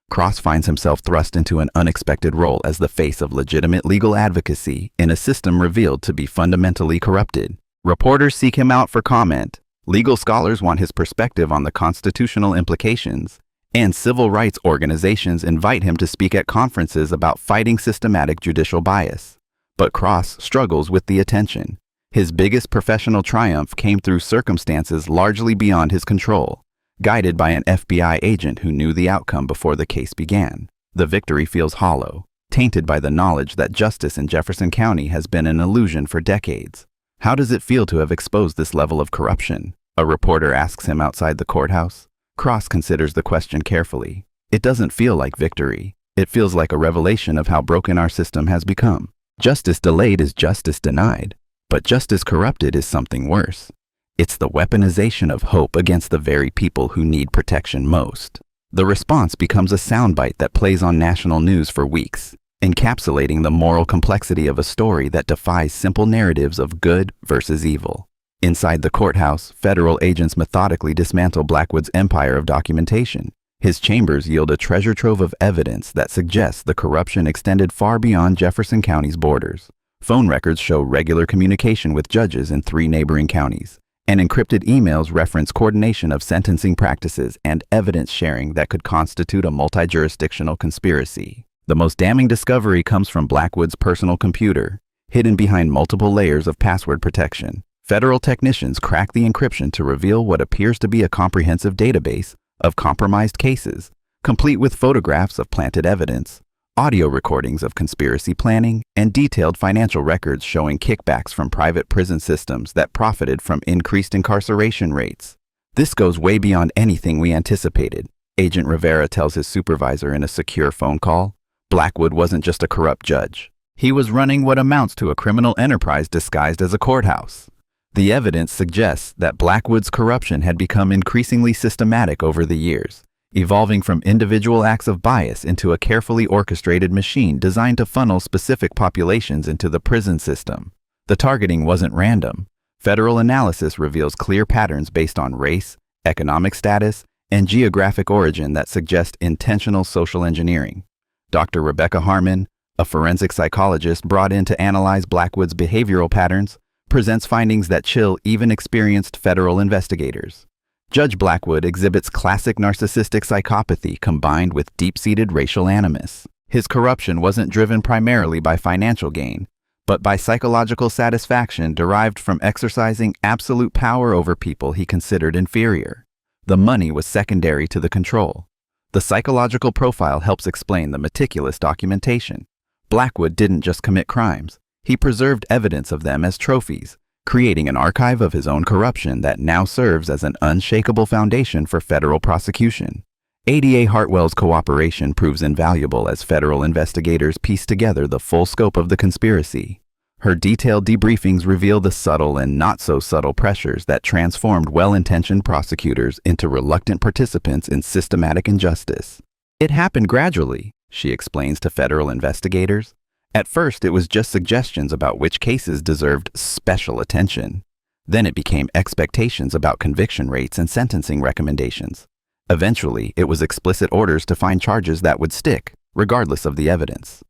Cross finds himself thrust into an unexpected role as the face of legitimate legal advocacy in a system revealed to be fundamentally corrupted. Reporters seek him out for comment. Legal scholars want his perspective on the constitutional implications, and civil rights organizations invite him to speak at conferences about fighting systematic judicial bias. But Cross struggles with the attention. His biggest professional triumph came through circumstances largely beyond his control, guided by an FBI agent who knew the outcome before the case began. The victory feels hollow, tainted by the knowledge that justice in Jefferson County has been an illusion for decades. How does it feel to have exposed this level of corruption? A reporter asks him outside the courthouse. Cross considers the question carefully. It doesn't feel like victory. It feels like a revelation of how broken our system has become. Justice delayed is justice denied, but justice corrupted is something worse. It's the weaponization of hope against the very people who need protection most. The response becomes a soundbite that plays on national news for weeks, encapsulating the moral complexity of a story that defies simple narratives of good versus evil. Inside the courthouse, federal agents methodically dismantle Blackwood's empire of documentation. His chambers yield a treasure trove of evidence that suggests the corruption extended far beyond Jefferson County's borders. Phone records show regular communication with judges in 3 neighboring counties, and encrypted emails reference coordination of sentencing practices and evidence sharing that could constitute a multi-jurisdictional conspiracy. The most damning discovery comes from Blackwood's personal computer, hidden behind multiple layers of password protection. Federal technicians crack the encryption to reveal what appears to be a comprehensive database of compromised cases, complete with photographs of planted evidence, audio recordings of conspiracy planning, and detailed financial records showing kickbacks from private prison systems that profited from increased incarceration rates. This goes way beyond anything we anticipated, Agent Rivera tells his supervisor in a secure phone call. Blackwood wasn't just a corrupt judge. He was running what amounts to a criminal enterprise disguised as a courthouse. The evidence suggests that Blackwood's corruption had become increasingly systematic over the years, evolving from individual acts of bias into a carefully orchestrated machine designed to funnel specific populations into the prison system. The targeting wasn't random. Federal analysis reveals clear patterns based on race, economic status, and geographic origin that suggest intentional social engineering. Dr. Rebecca Harmon, a forensic psychologist brought in to analyze Blackwood's behavioral patterns, presents findings that chill even experienced federal investigators. Judge Blackwood exhibits classic narcissistic psychopathy combined with deep-seated racial animus. His corruption wasn't driven primarily by financial gain, but by psychological satisfaction derived from exercising absolute power over people he considered inferior. The money was secondary to the control. The psychological profile helps explain the meticulous documentation. Blackwood didn't just commit crimes. He preserved evidence of them as trophies, creating an archive of his own corruption that now serves as an unshakable foundation for federal prosecution. ADA Hartwell's cooperation proves invaluable as federal investigators piece together the full scope of the conspiracy. Her detailed debriefings reveal the subtle and not-so-subtle pressures that transformed well-intentioned prosecutors into reluctant participants in systematic injustice. It happened gradually, she explains to federal investigators. At first, it was just suggestions about which cases deserved special attention. Then it became expectations about conviction rates and sentencing recommendations. Eventually, it was explicit orders to find charges that would stick, regardless of the evidence.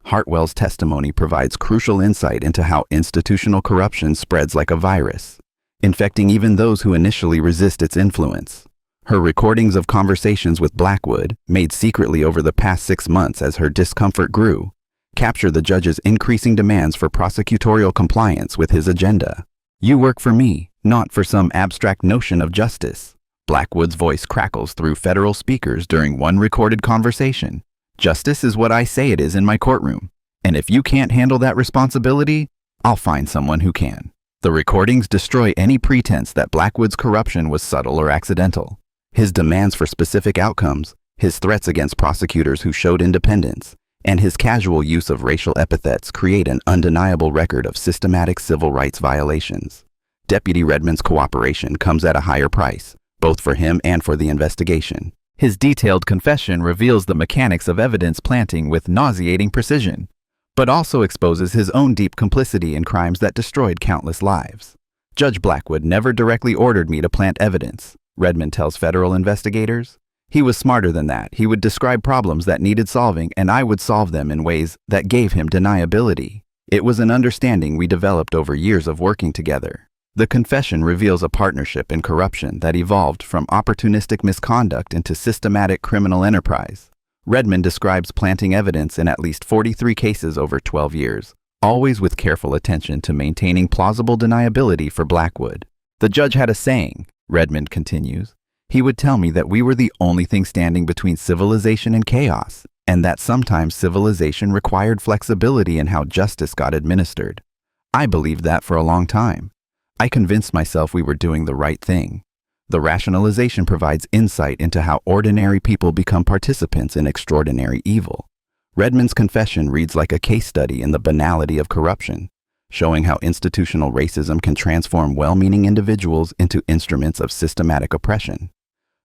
Hartwell's testimony provides crucial insight into how institutional corruption spreads like a virus, infecting even those who initially resist its influence. Her recordings of conversations with Blackwood, made secretly over the past 6 months as her discomfort grew, capture the judge's increasing demands for prosecutorial compliance with his agenda. "You work for me, not for some abstract notion of justice." Blackwood's voice crackles through federal speakers during one recorded conversation. "Justice is what I say it is in my courtroom, and if you can't handle that responsibility, I'll find someone who can." The recordings destroy any pretense that Blackwood's corruption was subtle or accidental. His demands for specific outcomes, his threats against prosecutors who showed independence, and his casual use of racial epithets create an undeniable record of systematic civil rights violations. Deputy Redmond's cooperation comes at a higher price, both for him and for the investigation. His detailed confession reveals the mechanics of evidence planting with nauseating precision, but also exposes his own deep complicity in crimes that destroyed countless lives. "Judge Blackwood never directly ordered me to plant evidence," Redmond tells federal investigators. "He was smarter than that. He would describe problems that needed solving, and I would solve them in ways that gave him deniability. It was an understanding we developed over years of working together." The confession reveals a partnership in corruption that evolved from opportunistic misconduct into systematic criminal enterprise. Redmond describes planting evidence in at least 43 cases over 12 years, always with careful attention to maintaining plausible deniability for Blackwood. "The judge had a saying," Redmond continues. "He would tell me that we were the only thing standing between civilization and chaos, and that sometimes civilization required flexibility in how justice got administered. I believed that for a long time. I convinced myself we were doing the right thing." The rationalization provides insight into how ordinary people become participants in extraordinary evil. Redmond's confession reads like a case study in the banality of corruption, showing how institutional racism can transform well-meaning individuals into instruments of systematic oppression.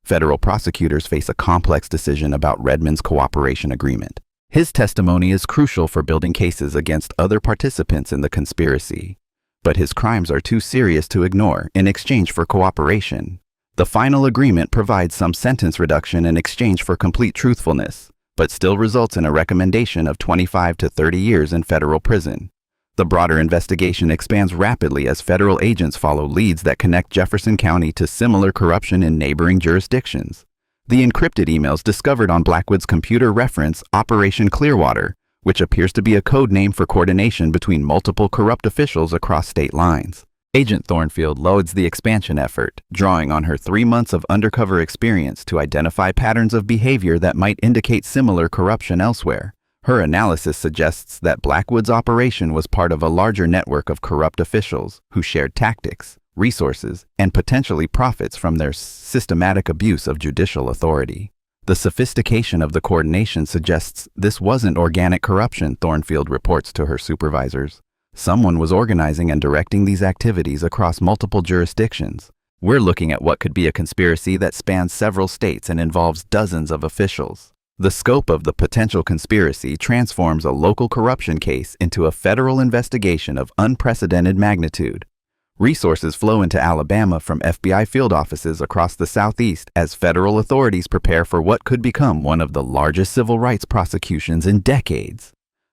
Federal prosecutors face a complex decision about Redmond's cooperation agreement. His testimony is crucial for building cases against other participants in the conspiracy, but his crimes are too serious to ignore in exchange for cooperation. The final agreement provides some sentence reduction in exchange for complete truthfulness, but still results in a recommendation of 25 to 30 years in federal prison. The broader investigation expands rapidly as federal agents follow leads that connect Jefferson County to similar corruption in neighboring jurisdictions. The encrypted emails discovered on Blackwood's computer reference Operation Clearwater, which appears to be a code name for coordination between multiple corrupt officials across state lines. Agent Thornfield loads the expansion effort, drawing on her 3 months of undercover experience to identify patterns of behavior that might indicate similar corruption elsewhere. Her analysis suggests that Blackwood's operation was part of a larger network of corrupt officials who shared tactics, resources, and potentially profits from their systematic abuse of judicial authority. The sophistication of the coordination suggests this wasn't organic corruption, Thornfield reports to her supervisors. Someone was organizing and directing these activities across multiple jurisdictions. "We're looking at what could be a conspiracy that spans several states and involves dozens of officials." The scope of the potential conspiracy transforms a local corruption case into a federal investigation of unprecedented magnitude. Resources flow into Alabama from FBI field offices across the Southeast as federal authorities prepare for what could become one of the largest civil rights prosecutions in decades.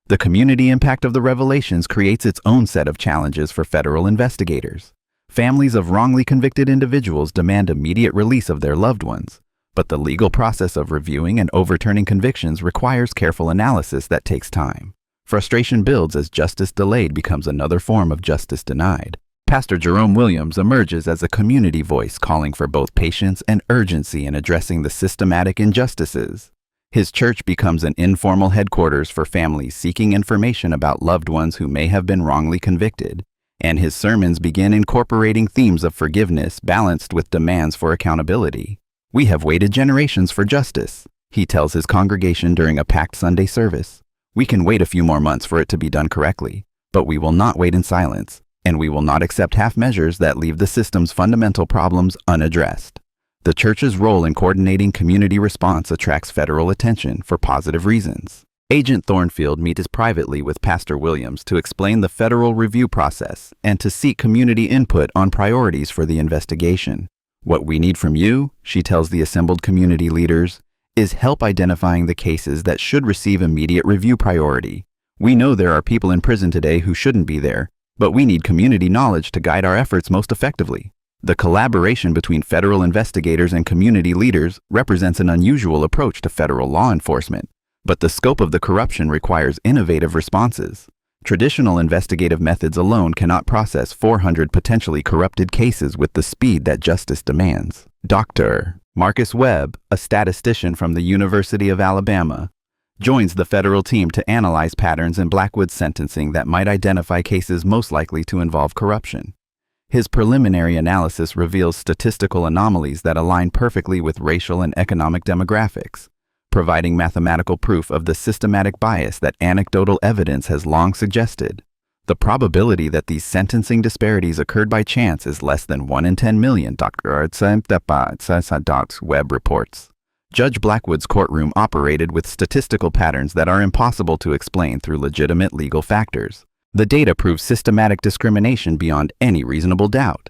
The community impact of the revelations creates its own set of challenges for federal investigators. Families of wrongly convicted individuals demand immediate release of their loved ones, but the legal process of reviewing and overturning convictions requires careful analysis that takes time. Frustration builds as justice delayed becomes another form of justice denied. Pastor Jerome Williams emerges as a community voice calling for both patience and urgency in addressing the systematic injustices. His church becomes an informal headquarters for families seeking information about loved ones who may have been wrongly convicted, and his sermons begin incorporating themes of forgiveness balanced with demands for accountability. "We have waited generations for justice," he tells his congregation during a packed Sunday service. "We can wait a few more months for it to be done correctly, But we will not wait in silence, and we will not accept half measures that leave the system's fundamental problems unaddressed. The church's role in coordinating community response attracts federal attention for positive reasons. Agent Thornfield meets privately with Pastor Williams to explain the federal review process and to seek community input on priorities for the investigation. What we need from you, she tells the assembled community leaders, is help identifying the cases that should receive immediate review priority. We know there are people in prison today who shouldn't be there, but we need community knowledge to guide our efforts most effectively. The collaboration between federal investigators and community leaders represents an unusual approach to federal law enforcement, but the scope of the corruption requires innovative responses. Traditional investigative methods alone cannot process 400 potentially corrupted cases with the speed that justice demands. Dr. Marcus Webb, a statistician from the University of Alabama, joins the federal team to analyze patterns in Blackwood's sentencing that might identify cases most likely to involve corruption. His preliminary analysis reveals statistical anomalies that align perfectly with racial and economic demographics, providing mathematical proof of the systematic bias that anecdotal evidence has long suggested. The probability that these sentencing disparities occurred by chance is less than 1 in 10 million, Dr. Webb reports. Judge Blackwood's courtroom operated with statistical patterns that are impossible to explain through legitimate legal factors. The data proves systematic discrimination beyond any reasonable doubt.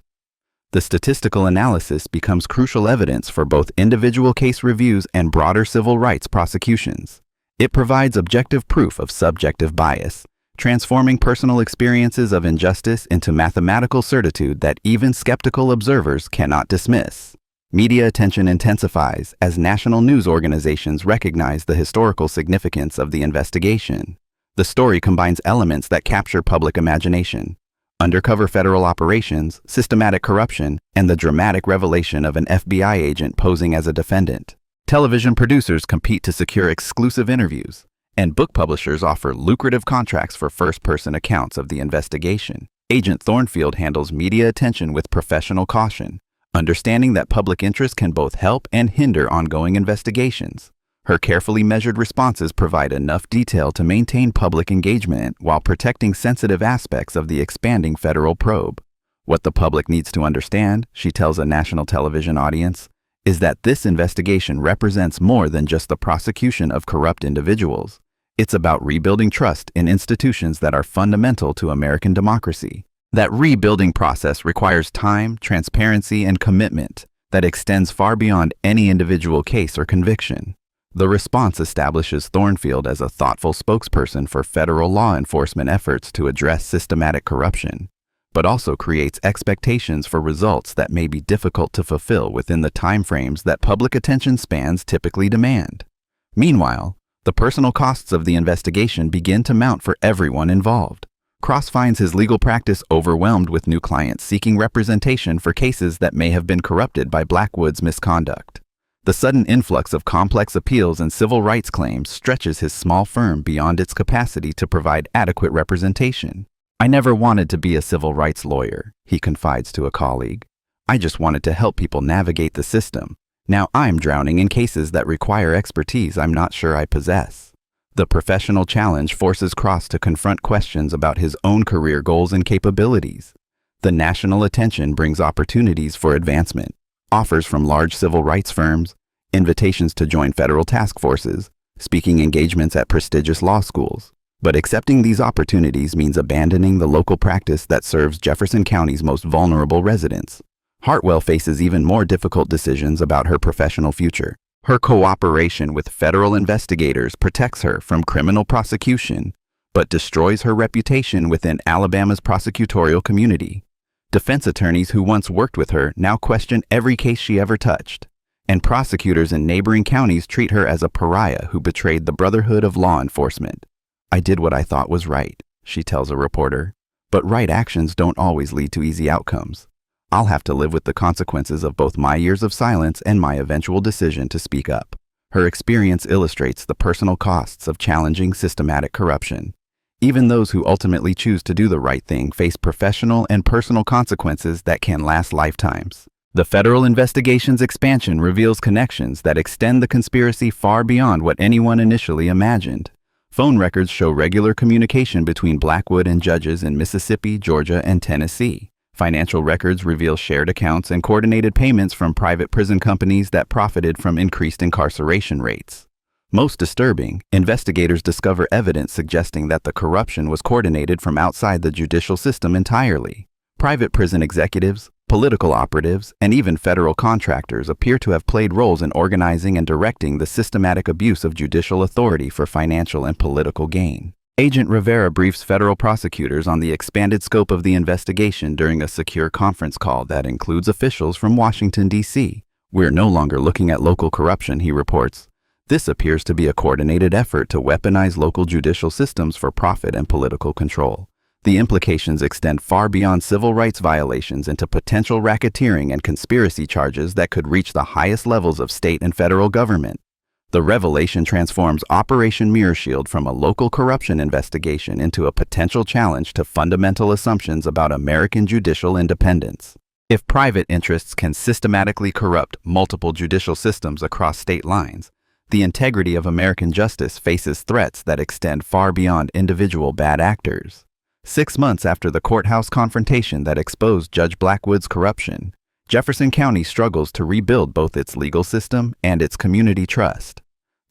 The statistical analysis becomes crucial evidence for both individual case reviews and broader civil rights prosecutions. It provides objective proof of subjective bias, transforming personal experiences of injustice into mathematical certitude that even skeptical observers cannot dismiss. Media attention intensifies as national news organizations recognize the historical significance of the investigation. The story combines elements that capture public imagination: undercover federal operations, systematic corruption, and the dramatic revelation of an FBI agent posing as a defendant. Television producers compete to secure exclusive interviews, and book publishers offer lucrative contracts for first-person accounts of the investigation. Agent Thornfield handles media attention with professional caution, understanding that public interest can both help and hinder ongoing investigations. Her carefully measured responses provide enough detail to maintain public engagement while protecting sensitive aspects of the expanding federal probe. What the public needs to understand, she tells a national television audience, is that this investigation represents more than just the prosecution of corrupt individuals. It's about rebuilding trust in institutions that are fundamental to American democracy. That rebuilding process requires time, transparency, and commitment that extends far beyond any individual case or conviction. The response establishes Thornfield as a thoughtful spokesperson for federal law enforcement efforts to address systematic corruption, but also creates expectations for results that may be difficult to fulfill within the timeframes that public attention spans typically demand. Meanwhile, the personal costs of the investigation begin to mount for everyone involved. Cross finds his legal practice overwhelmed with new clients seeking representation for cases that may have been corrupted by Blackwood's misconduct. The sudden influx of complex appeals and civil rights claims stretches his small firm beyond its capacity to provide adequate representation. "I never wanted to be a civil rights lawyer," he confides to a colleague. "I just wanted to help people navigate the system. Now I'm drowning in cases that require expertise I'm not sure I possess." The professional challenge forces Cross to confront questions about his own career goals and capabilities. The national attention brings opportunities for advancement, offers from large civil rights firms, invitations to join federal task forces, speaking engagements at prestigious law schools. But accepting these opportunities means abandoning the local practice that serves Jefferson County's most vulnerable residents. Hartwell faces even more difficult decisions about her professional future. Her cooperation with federal investigators protects her from criminal prosecution, but destroys her reputation within Alabama's prosecutorial community. Defense attorneys who once worked with her now question every case she ever touched, and prosecutors in neighboring counties treat her as a pariah who betrayed the brotherhood of law enforcement. "I did what I thought was right," she tells a reporter, "but right actions don't always lead to easy outcomes. I'll have to live with the consequences of both my years of silence and my eventual decision to speak up." Her experience illustrates the personal costs of challenging systematic corruption. Even those who ultimately choose to do the right thing face professional and personal consequences that can last lifetimes. The federal investigation's expansion reveals connections that extend the conspiracy far beyond what anyone initially imagined. Phone records show regular communication between Blackwood and judges in Mississippi, Georgia, and Tennessee. Financial records reveal shared accounts and coordinated payments from private prison companies that profited from increased incarceration rates. Most disturbing, investigators discover evidence suggesting that the corruption was coordinated from outside the judicial system entirely. Private prison executives, political operatives, and even federal contractors appear to have played roles in organizing and directing the systematic abuse of judicial authority for financial and political gain. Agent Rivera briefs federal prosecutors on the expanded scope of the investigation during a secure conference call that includes officials from Washington, D.C. "We're no longer looking at local corruption," he reports. "This appears to be a coordinated effort to weaponize local judicial systems for profit and political control. The implications extend far beyond civil rights violations into potential racketeering and conspiracy charges that could reach the highest levels of state and federal government." The revelation transforms Operation Mirror Shield from a local corruption investigation into a potential challenge to fundamental assumptions about American judicial independence. If private interests can systematically corrupt multiple judicial systems across state lines, the integrity of American justice faces threats that extend far beyond individual bad actors. 6 months after the courthouse confrontation that exposed Judge Blackwood's corruption, Jefferson County struggles to rebuild both its legal system and its community trust.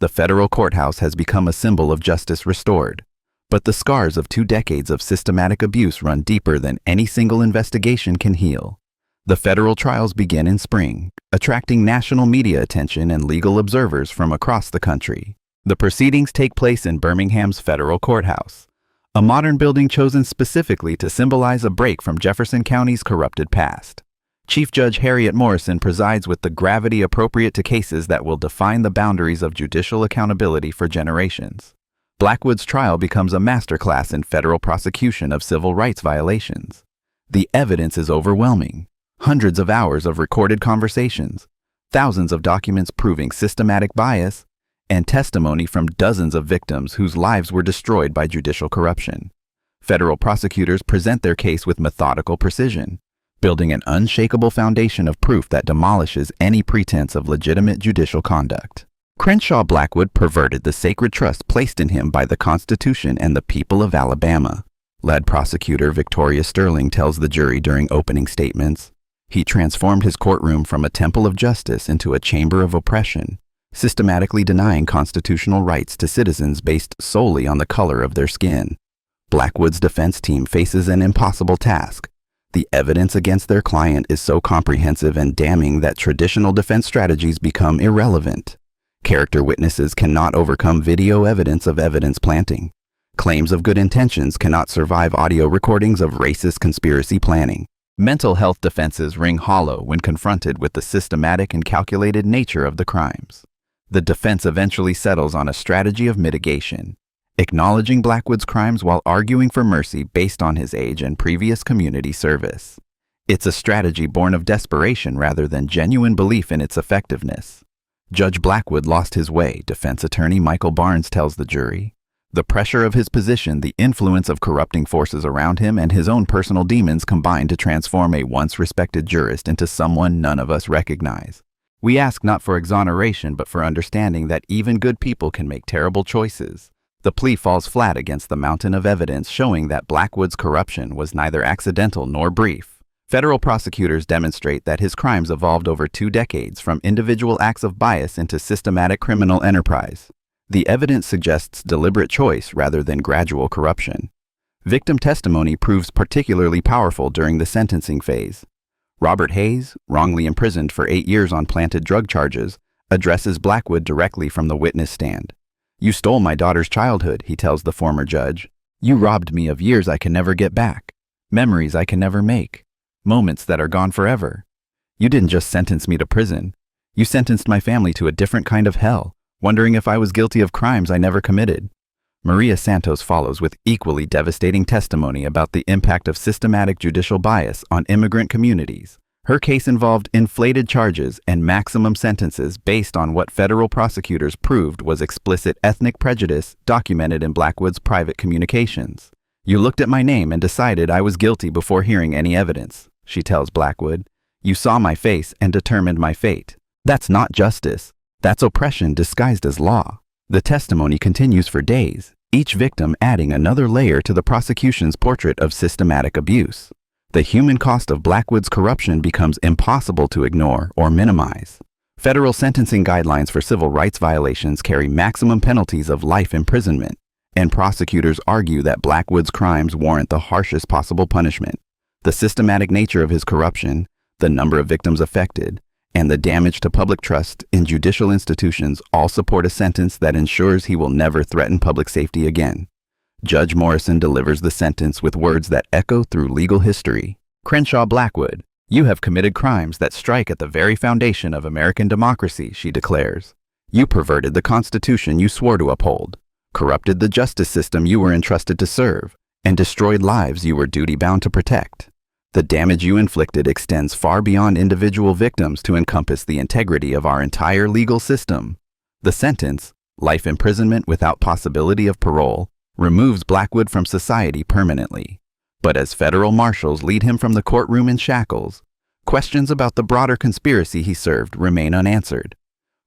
The federal courthouse has become a symbol of justice restored, but the scars of 2 decades of systematic abuse run deeper than any single investigation can heal. The federal trials begin in spring, attracting national media attention and legal observers from across the country. The proceedings take place in Birmingham's federal courthouse, a modern building chosen specifically to symbolize a break from Jefferson County's corrupted past. Chief Judge Harriet Morrison presides with the gravity appropriate to cases that will define the boundaries of judicial accountability for generations. Blackwood's trial becomes a masterclass in federal prosecution of civil rights violations. The evidence is overwhelming. Hundreds of hours of recorded conversations, thousands of documents proving systematic bias, and testimony from dozens of victims whose lives were destroyed by judicial corruption. Federal prosecutors present their case with methodical precision, building an unshakable foundation of proof that demolishes any pretense of legitimate judicial conduct. Crenshaw Blackwood perverted the sacred trust placed in him by the Constitution and the people of Alabama. Lead prosecutor Victoria Sterling tells the jury during opening statements, "He transformed his courtroom from a temple of justice into a chamber of oppression, systematically denying constitutional rights to citizens based solely on the color of their skin." Blackwood's defense team faces an impossible task. The evidence against their client is so comprehensive and damning that traditional defense strategies become irrelevant. Character witnesses cannot overcome video evidence of evidence planting. Claims of good intentions cannot survive audio recordings of racist conspiracy planning. Mental health defenses ring hollow when confronted with the systematic and calculated nature of the crimes. The defense eventually settles on a strategy of mitigation, acknowledging Blackwood's crimes while arguing for mercy based on his age and previous community service. It's a strategy born of desperation rather than genuine belief in its effectiveness. Judge Blackwood lost his way, defense attorney Michael Barnes tells the jury. The pressure of his position, the influence of corrupting forces around him, and his own personal demons combined to transform a once respected jurist into someone none of us recognize. We ask not for exoneration, but for understanding that even good people can make terrible choices. The plea falls flat against the mountain of evidence showing that Blackwood's corruption was neither accidental nor brief. Federal prosecutors demonstrate that his crimes evolved over 2 decades from individual acts of bias into systematic criminal enterprise. The evidence suggests deliberate choice rather than gradual corruption. Victim testimony proves particularly powerful during the sentencing phase. Robert Hayes, wrongly imprisoned for 8 years on planted drug charges, addresses Blackwood directly from the witness stand. "You stole my daughter's childhood," he tells the former judge. "You robbed me of years I can never get back, memories I can never make, moments that are gone forever. You didn't just sentence me to prison. You sentenced my family to a different kind of hell, wondering if I was guilty of crimes I never committed." Maria Santos follows with equally devastating testimony about the impact of systematic judicial bias on immigrant communities. Her case involved inflated charges and maximum sentences based on what federal prosecutors proved was explicit ethnic prejudice documented in Blackwood's private communications. "You looked at my name and decided I was guilty before hearing any evidence," she tells Blackwood. "You saw my face and determined my fate. That's not justice. That's oppression disguised as law." The testimony continues for days, each victim adding another layer to the prosecution's portrait of systematic abuse. The human cost of Blackwood's corruption becomes impossible to ignore or minimize. Federal sentencing guidelines for civil rights violations carry maximum penalties of life imprisonment, and prosecutors argue that Blackwood's crimes warrant the harshest possible punishment. The systematic nature of his corruption, the number of victims affected, and the damage to public trust in judicial institutions all support a sentence that ensures he will never threaten public safety again. Judge Morrison delivers the sentence with words that echo through legal history. Crenshaw Blackwood, you have committed crimes that strike at the very foundation of American democracy, she declares. You perverted the Constitution you swore to uphold, corrupted the justice system you were entrusted to serve, and destroyed lives you were duty-bound to protect. The damage you inflicted extends far beyond individual victims to encompass the integrity of our entire legal system. The sentence, life imprisonment without possibility of parole, removes Blackwood from society permanently. But as federal marshals lead him from the courtroom in shackles, questions about the broader conspiracy he served remain unanswered.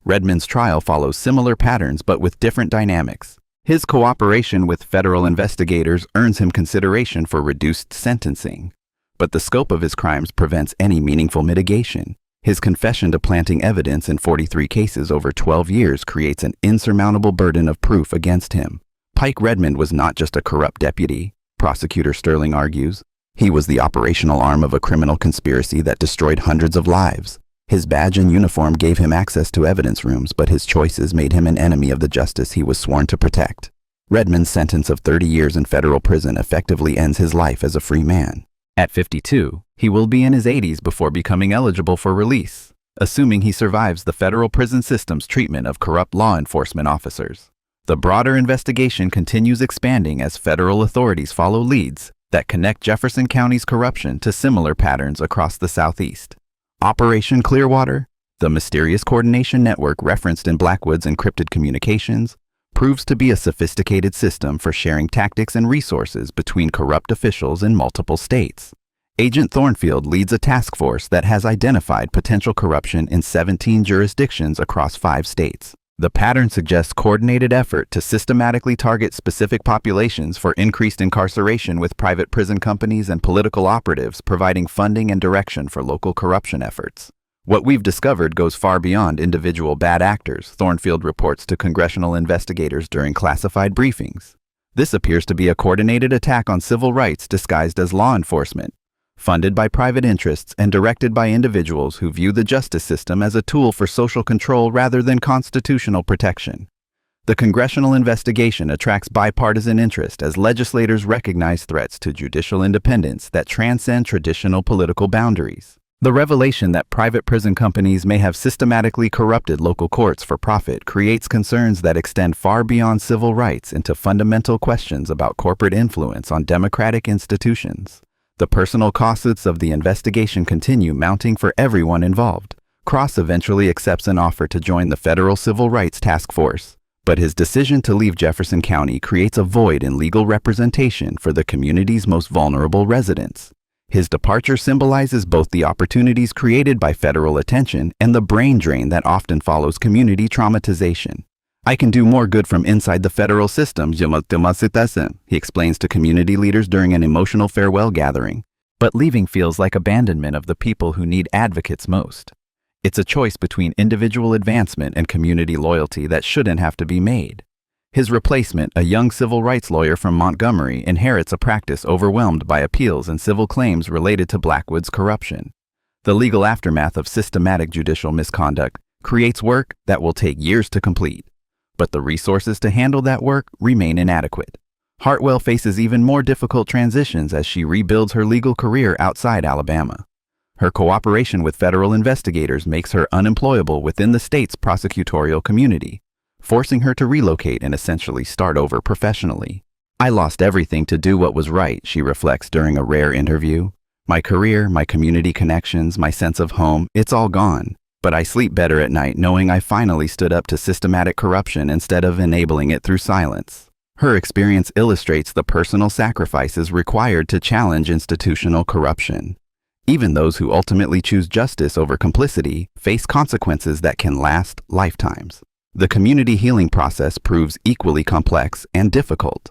Redmond's trial follows similar patterns but with different dynamics. His cooperation with federal investigators earns him consideration for reduced sentencing. But the scope of his crimes prevents any meaningful mitigation. His confession to planting evidence in 43 cases over 12 years creates an insurmountable burden of proof against him. Pike Redmond was not just a corrupt deputy, prosecutor Sterling argues. He was the operational arm of a criminal conspiracy that destroyed hundreds of lives. His badge and uniform gave him access to evidence rooms, but his choices made him an enemy of the justice he was sworn to protect. Redmond's sentence of 30 years in federal prison effectively ends his life as a free man. At 52, he will be in his 80s before becoming eligible for release, assuming he survives the federal prison system's treatment of corrupt law enforcement officers. The broader investigation continues expanding as federal authorities follow leads that connect Jefferson County's corruption to similar patterns across the Southeast. Operation Clearwater, the mysterious coordination network referenced in Blackwood's encrypted communications, proves to be a sophisticated system for sharing tactics and resources between corrupt officials in multiple states. Agent Thornfield leads a task force that has identified potential corruption in 17 jurisdictions across 5 states. The pattern suggests coordinated effort to systematically target specific populations for increased incarceration, with private prison companies and political operatives providing funding and direction for local corruption efforts. What we've discovered goes far beyond individual bad actors, Thornfield reports to congressional investigators during classified briefings. This appears to be a coordinated attack on civil rights disguised as law enforcement, funded by private interests and directed by individuals who view the justice system as a tool for social control rather than constitutional protection. The congressional investigation attracts bipartisan interest as legislators recognize threats to judicial independence that transcend traditional political boundaries. The revelation that private prison companies may have systematically corrupted local courts for profit creates concerns that extend far beyond civil rights into fundamental questions about corporate influence on democratic institutions. The personal costs of the investigation continue mounting for everyone involved. Cross eventually accepts an offer to join the Federal Civil Rights Task Force, but his decision to leave Jefferson County creates a void in legal representation for the community's most vulnerable residents. His departure symbolizes both the opportunities created by federal attention and the brain drain that often follows community traumatization. I can do more good from inside the federal system, he explains to community leaders during an emotional farewell gathering. But leaving feels like abandonment of the people who need advocates most. It's a choice between individual advancement and community loyalty that shouldn't have to be made. His replacement, a young civil rights lawyer from Montgomery, inherits a practice overwhelmed by appeals and civil claims related to Blackwood's corruption. The legal aftermath of systematic judicial misconduct creates work that will take years to complete, but the resources to handle that work remain inadequate. Hartwell faces even more difficult transitions as she rebuilds her legal career outside Alabama. Her cooperation with federal investigators makes her unemployable within the state's prosecutorial community, forcing her to relocate and essentially start over professionally. I lost everything to do what was right, she reflects during a rare interview. My career, my community connections, my sense of home, it's all gone. But I sleep better at night knowing I finally stood up to systematic corruption instead of enabling it through silence. Her experience illustrates the personal sacrifices required to challenge institutional corruption. Even those who ultimately choose justice over complicity face consequences that can last lifetimes. The community healing process proves equally complex and difficult.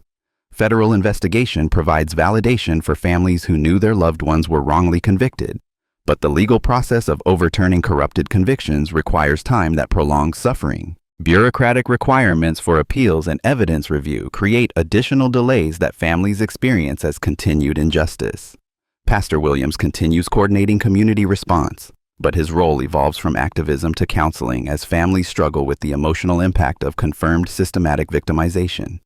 Federal investigation provides validation for families who knew their loved ones were wrongly convicted, but the legal process of overturning corrupted convictions requires time that prolongs suffering. Bureaucratic requirements for appeals and evidence review create additional delays that families experience as continued injustice. Pastor Williams continues coordinating community response, but his role evolves from activism to counseling as families struggle with the emotional impact of confirmed systematic victimization.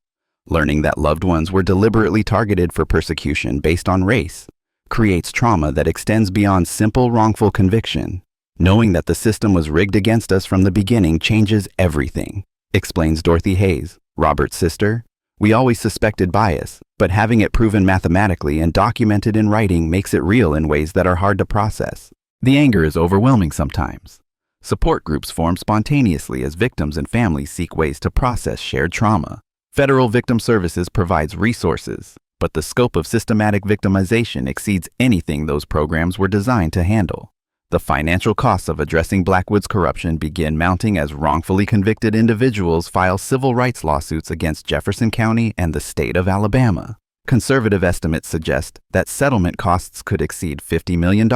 Learning that loved ones were deliberately targeted for persecution based on race creates trauma that extends beyond simple wrongful conviction. Knowing that the system was rigged against us from the beginning changes everything, explains Dorothy Hayes, Robert's sister. We always suspected bias, but having it proven mathematically and documented in writing makes it real in ways that are hard to process. The anger is overwhelming sometimes. Support groups form spontaneously as victims and families seek ways to process shared trauma. Federal Victim Services provides resources, but the scope of systematic victimization exceeds anything those programs were designed to handle. The financial costs of addressing Blackwood's corruption begin mounting as wrongfully convicted individuals file civil rights lawsuits against Jefferson County and the state of Alabama. Conservative estimates suggest that settlement costs could exceed $50 million,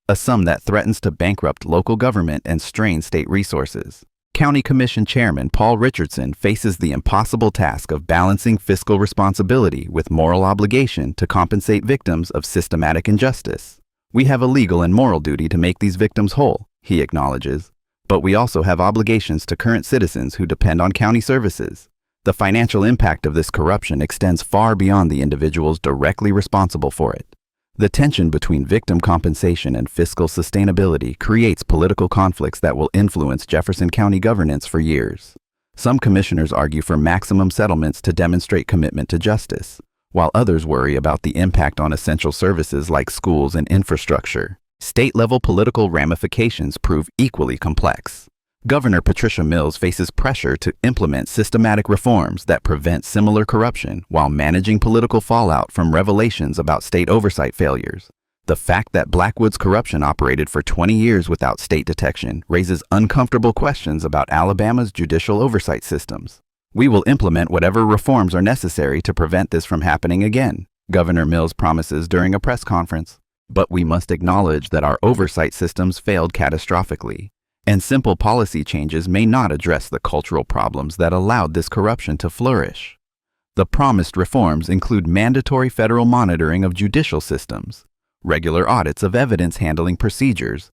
a sum that threatens to bankrupt local government and strain state resources. County Commission Chairman Paul Richardson faces the impossible task of balancing fiscal responsibility with moral obligation to compensate victims of systematic injustice. We have a legal and moral duty to make these victims whole, he acknowledges, but we also have obligations to current citizens who depend on county services. The financial impact of this corruption extends far beyond the individuals directly responsible for it. The tension between victim compensation and fiscal sustainability creates political conflicts that will influence Jefferson County governance for years. Some commissioners argue for maximum settlements to demonstrate commitment to justice, while others worry about the impact on essential services like schools and infrastructure. State-level political ramifications prove equally complex. Governor Patricia Mills faces pressure to implement systematic reforms that prevent similar corruption while managing political fallout from revelations about state oversight failures. The fact that Blackwood's corruption operated for 20 years without state detection raises uncomfortable questions about Alabama's judicial oversight systems. We will implement whatever reforms are necessary to prevent this from happening again, Governor Mills promises during a press conference. But we must acknowledge that our oversight systems failed catastrophically, and simple policy changes may not address the cultural problems that allowed this corruption to flourish. The promised reforms include mandatory federal monitoring of judicial systems, regular audits of evidence handling procedures,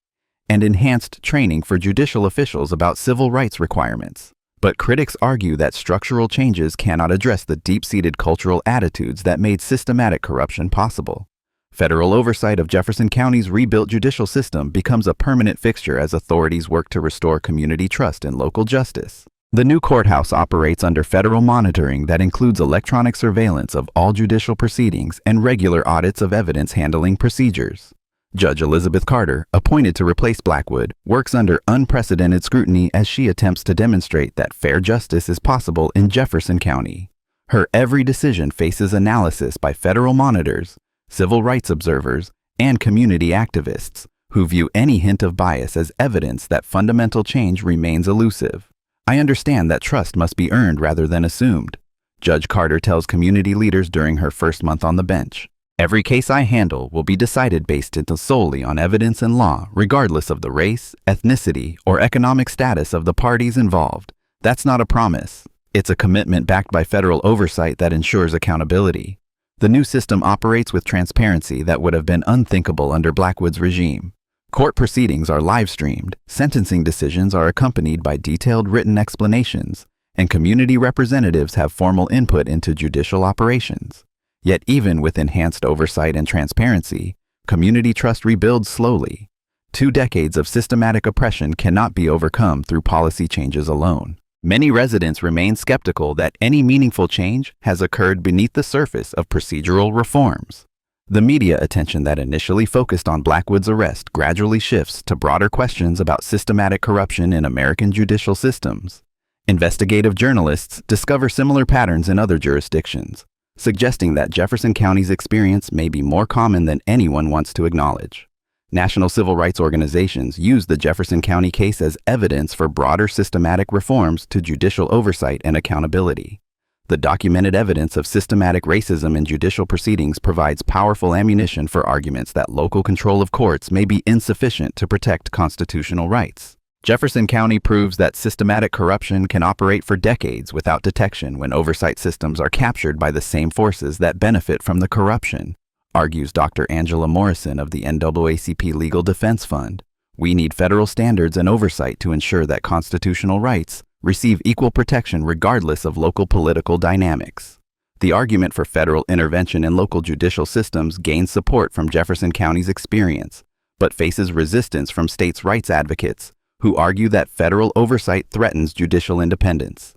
and enhanced training for judicial officials about civil rights requirements. But critics argue that structural changes cannot address the deep-seated cultural attitudes that made systematic corruption possible. Federal oversight of Jefferson County's rebuilt judicial system becomes a permanent fixture as authorities work to restore community trust in local justice. The new courthouse operates under federal monitoring that includes electronic surveillance of all judicial proceedings and regular audits of evidence handling procedures. Judge Elizabeth Carter, appointed to replace Blackwood, works under unprecedented scrutiny as she attempts to demonstrate that fair justice is possible in Jefferson County. Her every decision faces analysis by federal monitors, civil rights observers, and community activists, who view any hint of bias as evidence that fundamental change remains elusive. I understand that trust must be earned rather than assumed, Judge Carter tells community leaders during her first month on the bench. Every case I handle will be decided based solely on evidence and law, regardless of the race, ethnicity, or economic status of the parties involved. That's not a promise. It's a commitment backed by federal oversight that ensures accountability. The new system operates with transparency that would have been unthinkable under Blackwood's regime. Court proceedings are live-streamed, sentencing decisions are accompanied by detailed written explanations, and community representatives have formal input into judicial operations. Yet even with enhanced oversight and transparency, community trust rebuilds slowly. 2 decades of systematic oppression cannot be overcome through policy changes alone. Many residents remain skeptical that any meaningful change has occurred beneath the surface of procedural reforms. The media attention that initially focused on Blackwood's arrest gradually shifts to broader questions about systematic corruption in American judicial systems. Investigative journalists discover similar patterns in other jurisdictions, suggesting that Jefferson County's experience may be more common than anyone wants to acknowledge. National civil rights organizations use the Jefferson County case as evidence for broader systematic reforms to judicial oversight and accountability. The documented evidence of systematic racism in judicial proceedings provides powerful ammunition for arguments that local control of courts may be insufficient to protect constitutional rights. Jefferson County proves that systematic corruption can operate for decades without detection when oversight systems are captured by the same forces that benefit from the corruption, argues Dr. Angela Morrison of the NAACP Legal Defense Fund. We need federal standards and oversight to ensure that constitutional rights receive equal protection regardless of local political dynamics. The argument for federal intervention in local judicial systems gains support from Jefferson County's experience, but faces resistance from states' rights advocates who argue that federal oversight threatens judicial independence.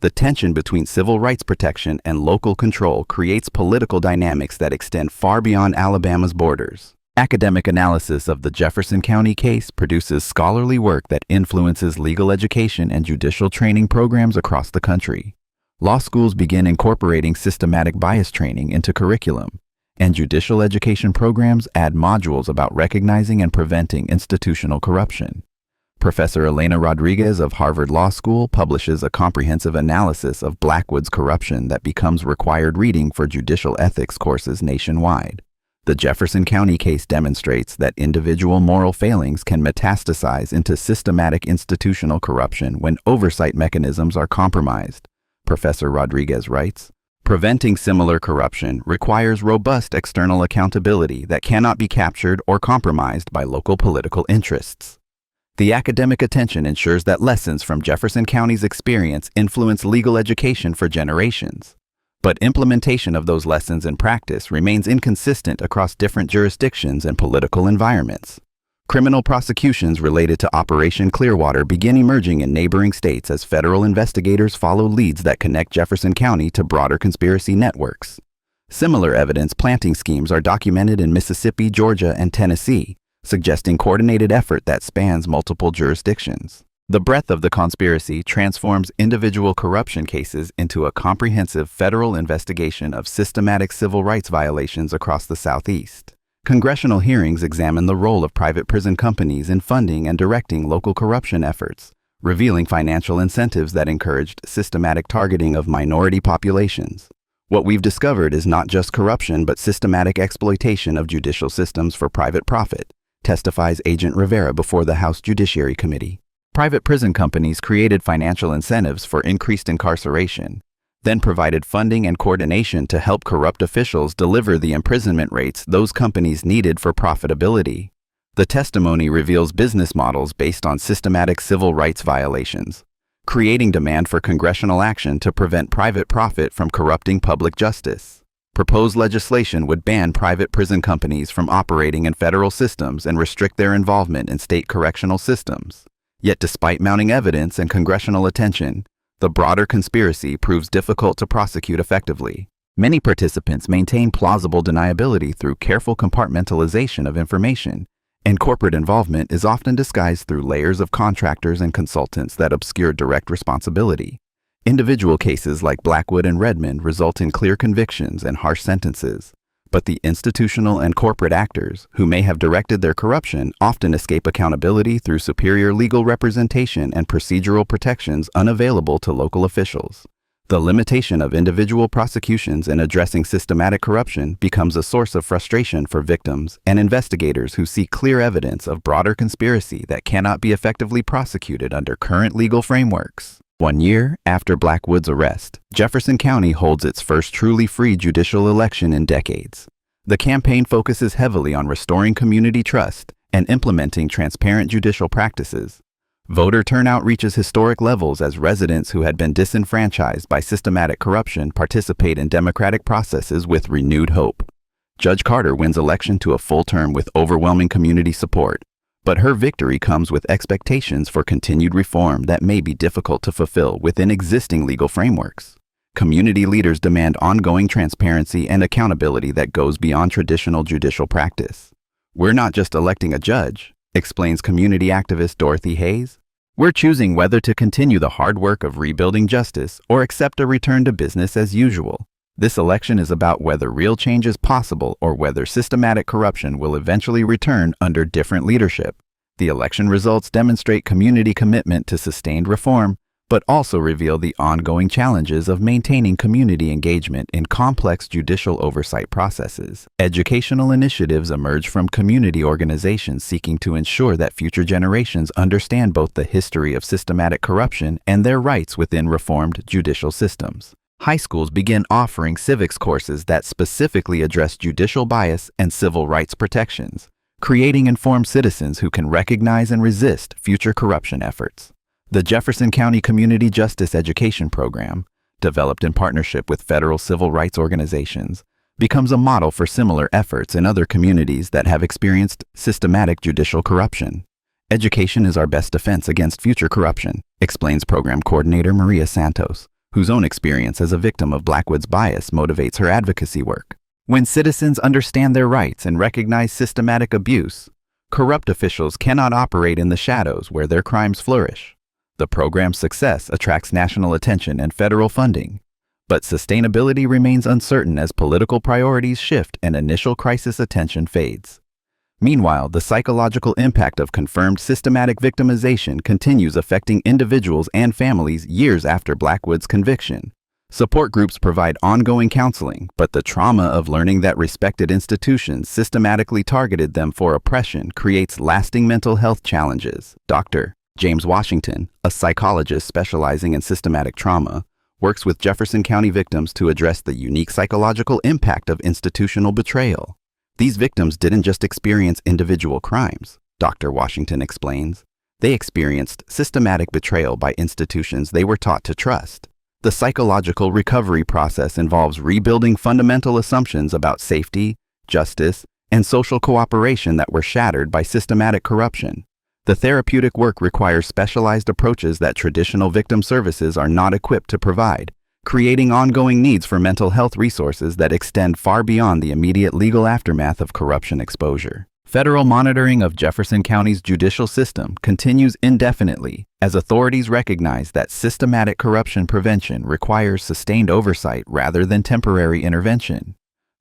The tension between civil rights protection and local control creates political dynamics that extend far beyond Alabama's borders. Academic analysis of the Jefferson County case produces scholarly work that influences legal education and judicial training programs across the country. Law schools begin incorporating systematic bias training into curriculum, and judicial education programs add modules about recognizing and preventing institutional corruption. Professor Elena Rodriguez of Harvard Law School publishes a comprehensive analysis of Blackwood's corruption that becomes required reading for judicial ethics courses nationwide. The Jefferson County case demonstrates that individual moral failings can metastasize into systematic institutional corruption when oversight mechanisms are compromised. Professor Rodriguez writes, "Preventing similar corruption requires robust external accountability that cannot be captured or compromised by local political interests." The academic attention ensures that lessons from Jefferson County's experience influence legal education for generations. But implementation of those lessons in practice remains inconsistent across different jurisdictions and political environments. Criminal prosecutions related to Operation Clearwater begin emerging in neighboring states as federal investigators follow leads that connect Jefferson County to broader conspiracy networks. Similar evidence planting schemes are documented in Mississippi, Georgia, and Tennessee, suggesting coordinated effort that spans multiple jurisdictions. The breadth of the conspiracy transforms individual corruption cases into a comprehensive federal investigation of systematic civil rights violations across the Southeast. Congressional hearings examine the role of private prison companies in funding and directing local corruption efforts, revealing financial incentives that encouraged systematic targeting of minority populations. What we've discovered is not just corruption but systematic exploitation of judicial systems for private profit, testifies Agent Rivera before the House Judiciary Committee. Private prison companies created financial incentives for increased incarceration, then provided funding and coordination to help corrupt officials deliver the imprisonment rates those companies needed for profitability. The testimony reveals business models based on systematic civil rights violations, creating demand for congressional action to prevent private profit from corrupting public justice. Proposed legislation would ban private prison companies from operating in federal systems and restrict their involvement in state correctional systems. Yet despite mounting evidence and congressional attention, the broader conspiracy proves difficult to prosecute effectively. Many participants maintain plausible deniability through careful compartmentalization of information, and corporate involvement is often disguised through layers of contractors and consultants that obscure direct responsibility. Individual cases like Blackwood and Redmond result in clear convictions and harsh sentences, but the institutional and corporate actors who may have directed their corruption often escape accountability through superior legal representation and procedural protections unavailable to local officials. The limitation of individual prosecutions in addressing systematic corruption becomes a source of frustration for victims and investigators who seek clear evidence of broader conspiracy that cannot be effectively prosecuted under current legal frameworks. 1 year after Blackwood's arrest, Jefferson County holds its first truly free judicial election in decades. The campaign focuses heavily on restoring community trust and implementing transparent judicial practices. Voter turnout reaches historic levels as residents who had been disenfranchised by systematic corruption participate in democratic processes with renewed hope. Judge Carter wins election to a full term with overwhelming community support. But her victory comes with expectations for continued reform that may be difficult to fulfill within existing legal frameworks. Community leaders demand ongoing transparency and accountability that goes beyond traditional judicial practice. "We're not just electing a judge," explains community activist Dorothy Hayes. "We're choosing whether to continue the hard work of rebuilding justice or accept a return to business as usual." This election is about whether real change is possible or whether systematic corruption will eventually return under different leadership. The election results demonstrate community commitment to sustained reform, but also reveal the ongoing challenges of maintaining community engagement in complex judicial oversight processes. Educational initiatives emerge from community organizations seeking to ensure that future generations understand both the history of systematic corruption and their rights within reformed judicial systems. High schools begin offering civics courses that specifically address judicial bias and civil rights protections, creating informed citizens who can recognize and resist future corruption efforts. The Jefferson County Community Justice Education Program, developed in partnership with federal civil rights organizations, becomes a model for similar efforts in other communities that have experienced systematic judicial corruption. Education is our best defense against future corruption, explains Program Coordinator Maria Santos, whose own experience as a victim of Blackwood's bias motivates her advocacy work. When citizens understand their rights and recognize systematic abuse, corrupt officials cannot operate in the shadows where their crimes flourish. The program's success attracts national attention and federal funding, but sustainability remains uncertain as political priorities shift and initial crisis attention fades. Meanwhile, the psychological impact of confirmed systematic victimization continues affecting individuals and families years after Blackwood's conviction. Support groups provide ongoing counseling, but the trauma of learning that respected institutions systematically targeted them for oppression creates lasting mental health challenges. Dr. James Washington, a psychologist specializing in systematic trauma, works with Jefferson County victims to address the unique psychological impact of institutional betrayal. These victims didn't just experience individual crimes, Dr. Washington explains. They experienced systematic betrayal by institutions they were taught to trust. The psychological recovery process involves rebuilding fundamental assumptions about safety, justice, and social cooperation that were shattered by systematic corruption. The therapeutic work requires specialized approaches that traditional victim services are not equipped to provide, creating ongoing needs for mental health resources that extend far beyond the immediate legal aftermath of corruption exposure. Federal monitoring of Jefferson County's judicial system continues indefinitely as authorities recognize that systematic corruption prevention requires sustained oversight rather than temporary intervention.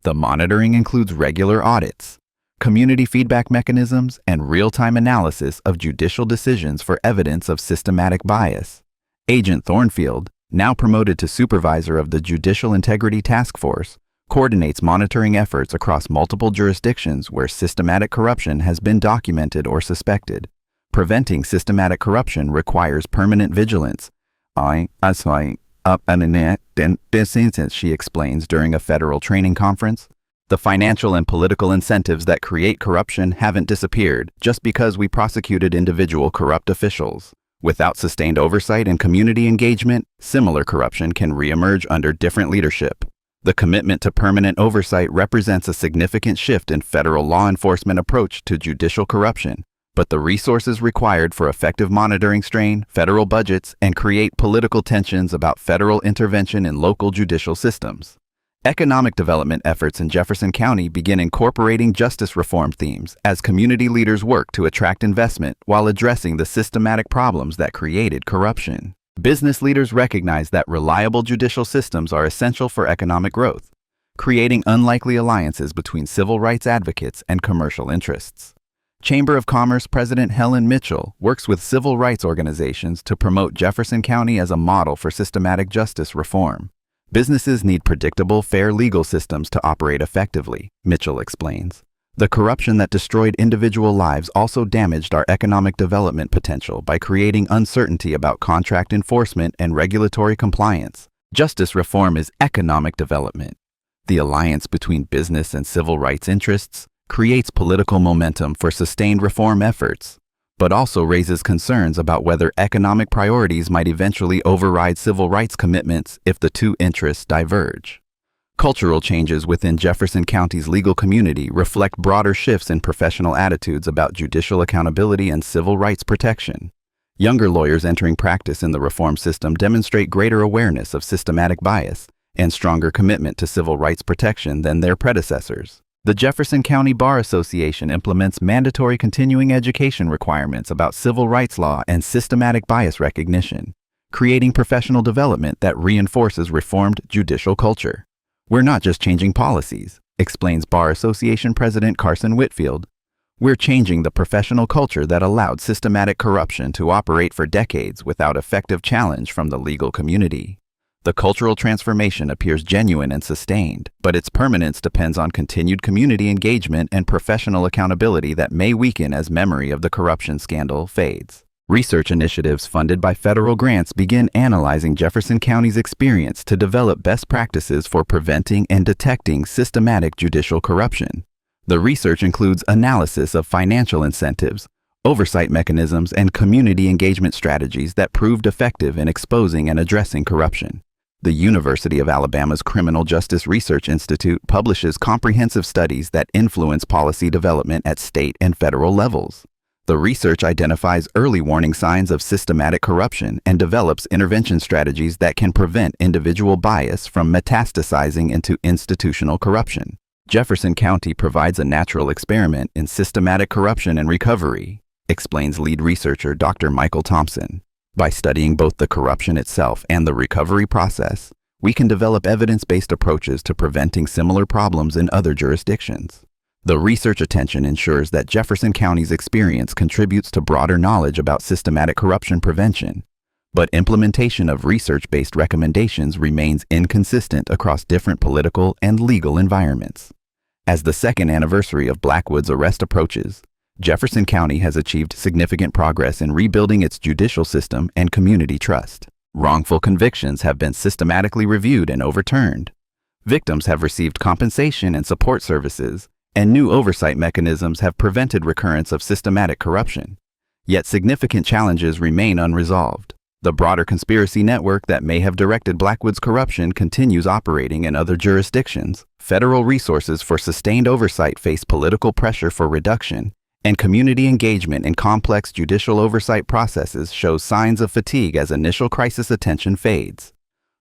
The monitoring includes regular audits, community feedback mechanisms, and real-time analysis of judicial decisions for evidence of systematic bias. Agent Thornfield, now promoted to supervisor of the Judicial Integrity Task Force, coordinates monitoring efforts across multiple jurisdictions where systematic corruption has been documented or suspected. Preventing systematic corruption requires permanent vigilance. She explains during a federal training conference. The financial and political incentives that create corruption haven't disappeared just because we prosecuted individual corrupt officials. Without sustained oversight and community engagement, similar corruption can reemerge under different leadership. The commitment to permanent oversight represents a significant shift in federal law enforcement approach to judicial corruption, but the resources required for effective monitoring strain federal budgets and create political tensions about federal intervention in local judicial systems. Economic development efforts in Jefferson County begin incorporating justice reform themes as community leaders work to attract investment while addressing the systematic problems that created corruption. Business leaders recognize that reliable judicial systems are essential for economic growth, creating unlikely alliances between civil rights advocates and commercial interests. Chamber of Commerce President Helen Mitchell works with civil rights organizations to promote Jefferson County as a model for systematic justice reform. Businesses need predictable, fair legal systems to operate effectively, Mitchell explains. The corruption that destroyed individual lives also damaged our economic development potential by creating uncertainty about contract enforcement and regulatory compliance. Justice reform is economic development. The alliance between business and civil rights interests creates political momentum for sustained reform efforts, but also raises concerns about whether economic priorities might eventually override civil rights commitments if the two interests diverge. Cultural changes within Jefferson County's legal community reflect broader shifts in professional attitudes about judicial accountability and civil rights protection. Younger lawyers entering practice in the reform system demonstrate greater awareness of systematic bias and stronger commitment to civil rights protection than their predecessors. The Jefferson County Bar Association implements mandatory continuing education requirements about civil rights law and systematic bias recognition, creating professional development that reinforces reformed judicial culture. "We're not just changing policies," explains Bar Association President Carson Whitfield. "We're changing the professional culture that allowed systematic corruption to operate for decades without effective challenge from the legal community." The cultural transformation appears genuine and sustained, but its permanence depends on continued community engagement and professional accountability that may weaken as memory of the corruption scandal fades. Research initiatives funded by federal grants begin analyzing Jefferson County's experience to develop best practices for preventing and detecting systematic judicial corruption. The research includes analysis of financial incentives, oversight mechanisms, and community engagement strategies that proved effective in exposing and addressing corruption. The University of Alabama's Criminal Justice Research Institute publishes comprehensive studies that influence policy development at state and federal levels. The research identifies early warning signs of systematic corruption and develops intervention strategies that can prevent individual bias from metastasizing into institutional corruption. Jefferson County provides a natural experiment in systematic corruption and recovery, explains lead researcher Dr. Michael Thompson. By studying both the corruption itself and the recovery process, we can develop evidence-based approaches to preventing similar problems in other jurisdictions. The research attention ensures that Jefferson County's experience contributes to broader knowledge about systematic corruption prevention, but implementation of research-based recommendations remains inconsistent across different political and legal environments. As the second anniversary of Blackwood's arrest approaches, Jefferson County has achieved significant progress in rebuilding its judicial system and community trust. Wrongful convictions have been systematically reviewed and overturned. Victims have received compensation and support services, and new oversight mechanisms have prevented recurrence of systematic corruption. Yet significant challenges remain unresolved. The broader conspiracy network that may have directed Blackwood's corruption continues operating in other jurisdictions. Federal resources for sustained oversight face political pressure for reduction, and community engagement in complex judicial oversight processes shows signs of fatigue as initial crisis attention fades.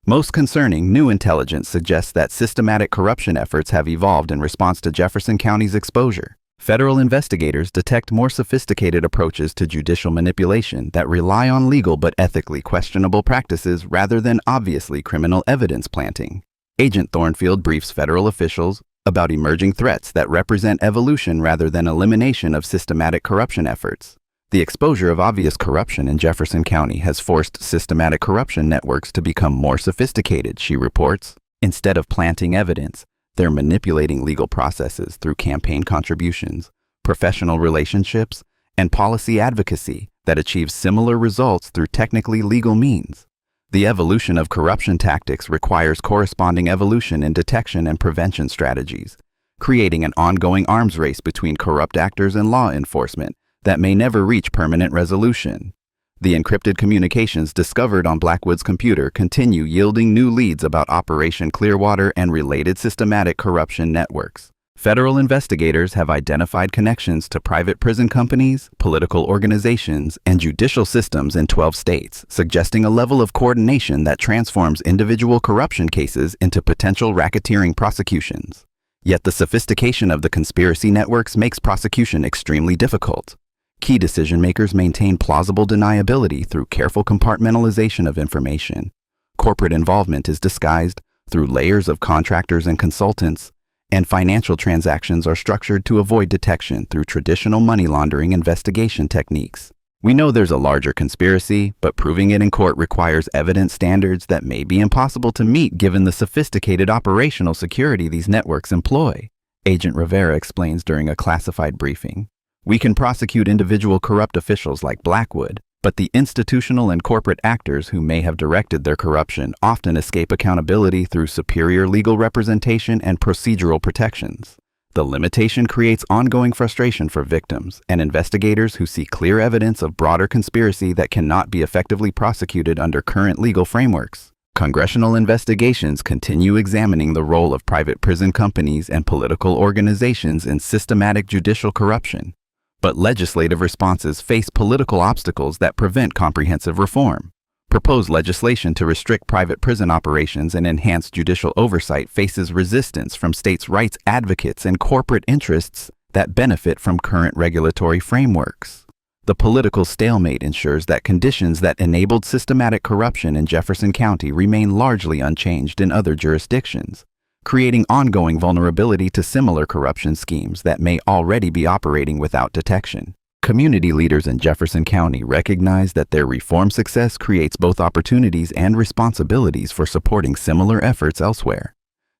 Most concerning, new intelligence suggests that systematic corruption efforts have evolved in response to Jefferson County's exposure. Federal investigators detect more sophisticated approaches to judicial manipulation that rely on legal but ethically questionable practices rather than obviously criminal evidence planting. Agent Thornfield briefs federal officials about emerging threats that represent evolution rather than elimination of systematic corruption efforts. The exposure of obvious corruption in Jefferson County has forced systematic corruption networks to become more sophisticated, she reports. Instead of planting evidence, they're manipulating legal processes through campaign contributions, professional relationships, and policy advocacy that achieves similar results through technically legal means. The evolution of corruption tactics requires corresponding evolution in detection and prevention strategies, creating an ongoing arms race between corrupt actors and law enforcement that may never reach permanent resolution. The encrypted communications discovered on Blackwood's computer continue yielding new leads about Operation Clearwater and related systematic corruption networks. Federal investigators have identified connections to private prison companies, political organizations, and judicial systems in 12 states, suggesting a level of coordination that transforms individual corruption cases into potential racketeering prosecutions. Yet the sophistication of the conspiracy networks makes prosecution extremely difficult. Key decision-makers maintain plausible deniability through careful compartmentalization of information. Corporate involvement is disguised through layers of contractors and consultants, and financial transactions are structured to avoid detection through traditional money laundering investigation techniques. We know there's a larger conspiracy, but proving it in court requires evidence standards that may be impossible to meet given the sophisticated operational security these networks employ, Agent Rivera explains during a classified briefing. We can prosecute individual corrupt officials like Blackwood, but the institutional and corporate actors who may have directed their corruption often escape accountability through superior legal representation and procedural protections. The limitation creates ongoing frustration for victims and investigators who see clear evidence of broader conspiracy that cannot be effectively prosecuted under current legal frameworks. Congressional investigations continue examining the role of private prison companies and political organizations in systematic judicial corruption. But legislative responses face political obstacles that prevent comprehensive reform. Proposed legislation to restrict private prison operations and enhance judicial oversight faces resistance from states' rights advocates and corporate interests that benefit from current regulatory frameworks. The political stalemate ensures that conditions that enabled systematic corruption in Jefferson County remain largely unchanged in other jurisdictions, creating ongoing vulnerability to similar corruption schemes that may already be operating without detection. Community leaders in Jefferson County recognize that their reform success creates both opportunities and responsibilities for supporting similar efforts elsewhere.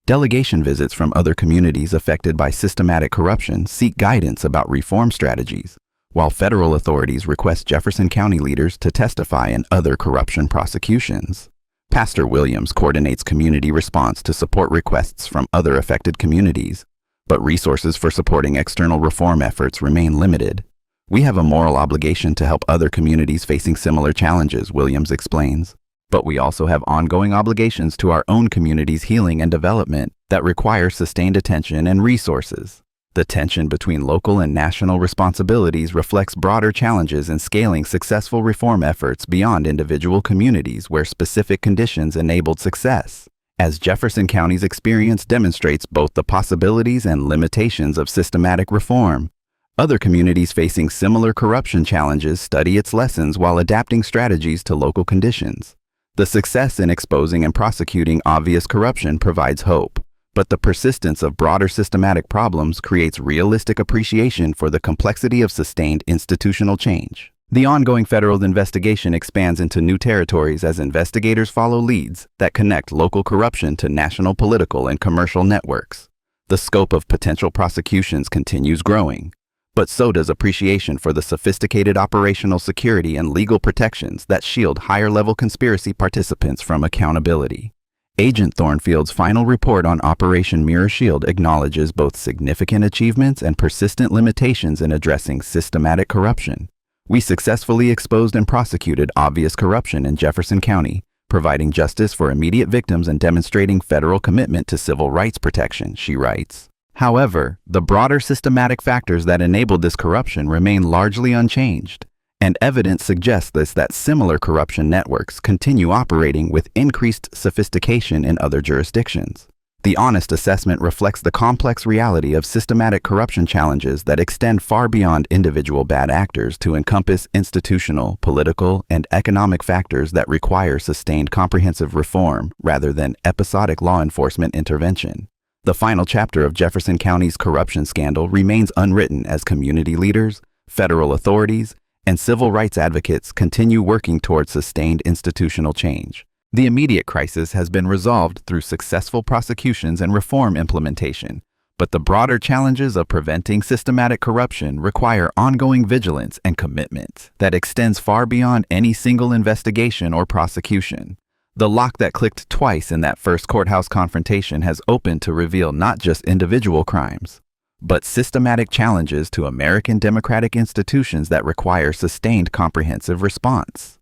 Delegation visits from other communities affected by systematic corruption seek guidance about reform strategies, while federal authorities request Jefferson County leaders to testify in other corruption prosecutions. Pastor Williams coordinates community response to support requests from other affected communities, but resources for supporting external reform efforts remain limited. We have a moral obligation to help other communities facing similar challenges, Williams explains. But we also have ongoing obligations to our own community's healing and development that require sustained attention and resources. The tension between local and national responsibilities reflects broader challenges in scaling successful reform efforts beyond individual communities where specific conditions enabled success. As Jefferson County's experience demonstrates both the possibilities and limitations of systematic reform, other communities facing similar corruption challenges study its lessons while adapting strategies to local conditions. The success in exposing and prosecuting obvious corruption provides hope, but the persistence of broader systematic problems creates realistic appreciation for the complexity of sustained institutional change. The ongoing federal investigation expands into new territories as investigators follow leads that connect local corruption to national political and commercial networks. The scope of potential prosecutions continues growing, but so does appreciation for the sophisticated operational security and legal protections that shield higher-level conspiracy participants from accountability. Agent Thornfield's final report on Operation Mirror Shield acknowledges both significant achievements and persistent limitations in addressing systematic corruption. We successfully exposed and prosecuted obvious corruption in Jefferson County, providing justice for immediate victims and demonstrating federal commitment to civil rights protection, she writes. However, the broader systematic factors that enabled this corruption remain largely unchanged, and evidence suggests that similar corruption networks continue operating with increased sophistication in other jurisdictions. The honest assessment reflects the complex reality of systematic corruption challenges that extend far beyond individual bad actors to encompass institutional, political, and economic factors that require sustained comprehensive reform rather than episodic law enforcement intervention. The final chapter of Jefferson County's corruption scandal remains unwritten as community leaders, federal authorities, and civil rights advocates continue working toward sustained institutional change. The immediate crisis has been resolved through successful prosecutions and reform implementation, but the broader challenges of preventing systematic corruption require ongoing vigilance and commitment that extends far beyond any single investigation or prosecution. The lock that clicked twice in that first courthouse confrontation has opened to reveal not just individual crimes, but systematic challenges to American democratic institutions that require sustained comprehensive response.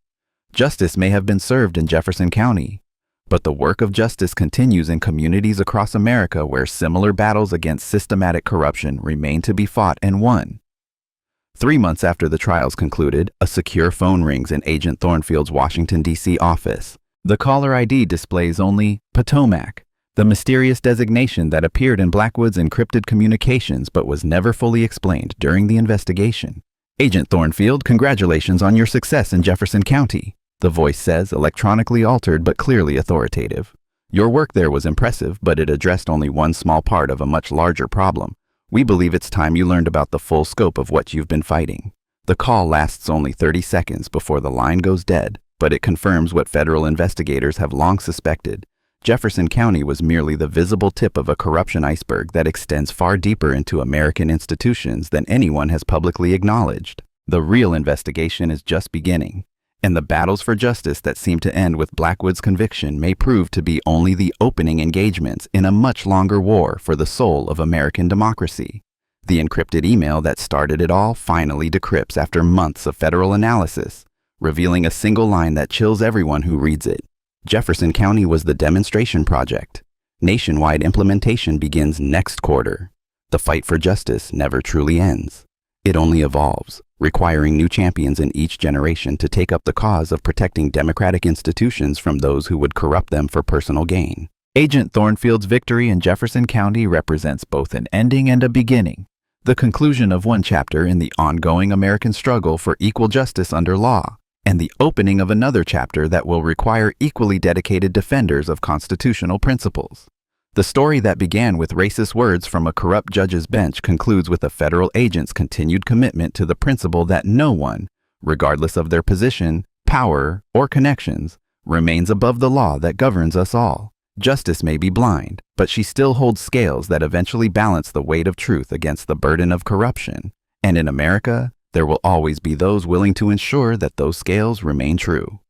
Justice may have been served in Jefferson County, but the work of justice continues in communities across America where similar battles against systematic corruption remain to be fought and won. 3 months after the trials concluded, a secure phone rings in Agent Thornfield's Washington, D.C. office. The caller ID displays only Potomac, the mysterious designation that appeared in Blackwood's encrypted communications but was never fully explained during the investigation. Agent Thornfield, congratulations on your success in Jefferson County, the voice says, electronically altered but clearly authoritative. Your work there was impressive, but it addressed only one small part of a much larger problem. We believe it's time you learned about the full scope of what you've been fighting. The call lasts only 30 seconds before the line goes dead, but it confirms what federal investigators have long suspected. Jefferson County was merely the visible tip of a corruption iceberg that extends far deeper into American institutions than anyone has publicly acknowledged. The real investigation is just beginning, and the battles for justice that seem to end with Blackwood's conviction may prove to be only the opening engagements in a much longer war for the soul of American democracy. The encrypted email that started it all finally decrypts after months of federal analysis, revealing a single line that chills everyone who reads it. Jefferson County was the demonstration project. Nationwide implementation begins next quarter. The fight for justice never truly ends. It only evolves, requiring new champions in each generation to take up the cause of protecting democratic institutions from those who would corrupt them for personal gain. Agent Thornfield's victory in Jefferson County represents both an ending and a beginning, the conclusion of one chapter in the ongoing American struggle for equal justice under law, and the opening of another chapter that will require equally dedicated defenders of constitutional principles. The story that began with racist words from a corrupt judge's bench concludes with a federal agent's continued commitment to the principle that no one, regardless of their position, power, or connections, remains above the law that governs us all. Justice may be blind, but she still holds scales that eventually balance the weight of truth against the burden of corruption. And in America, there will always be those willing to ensure that those scales remain true.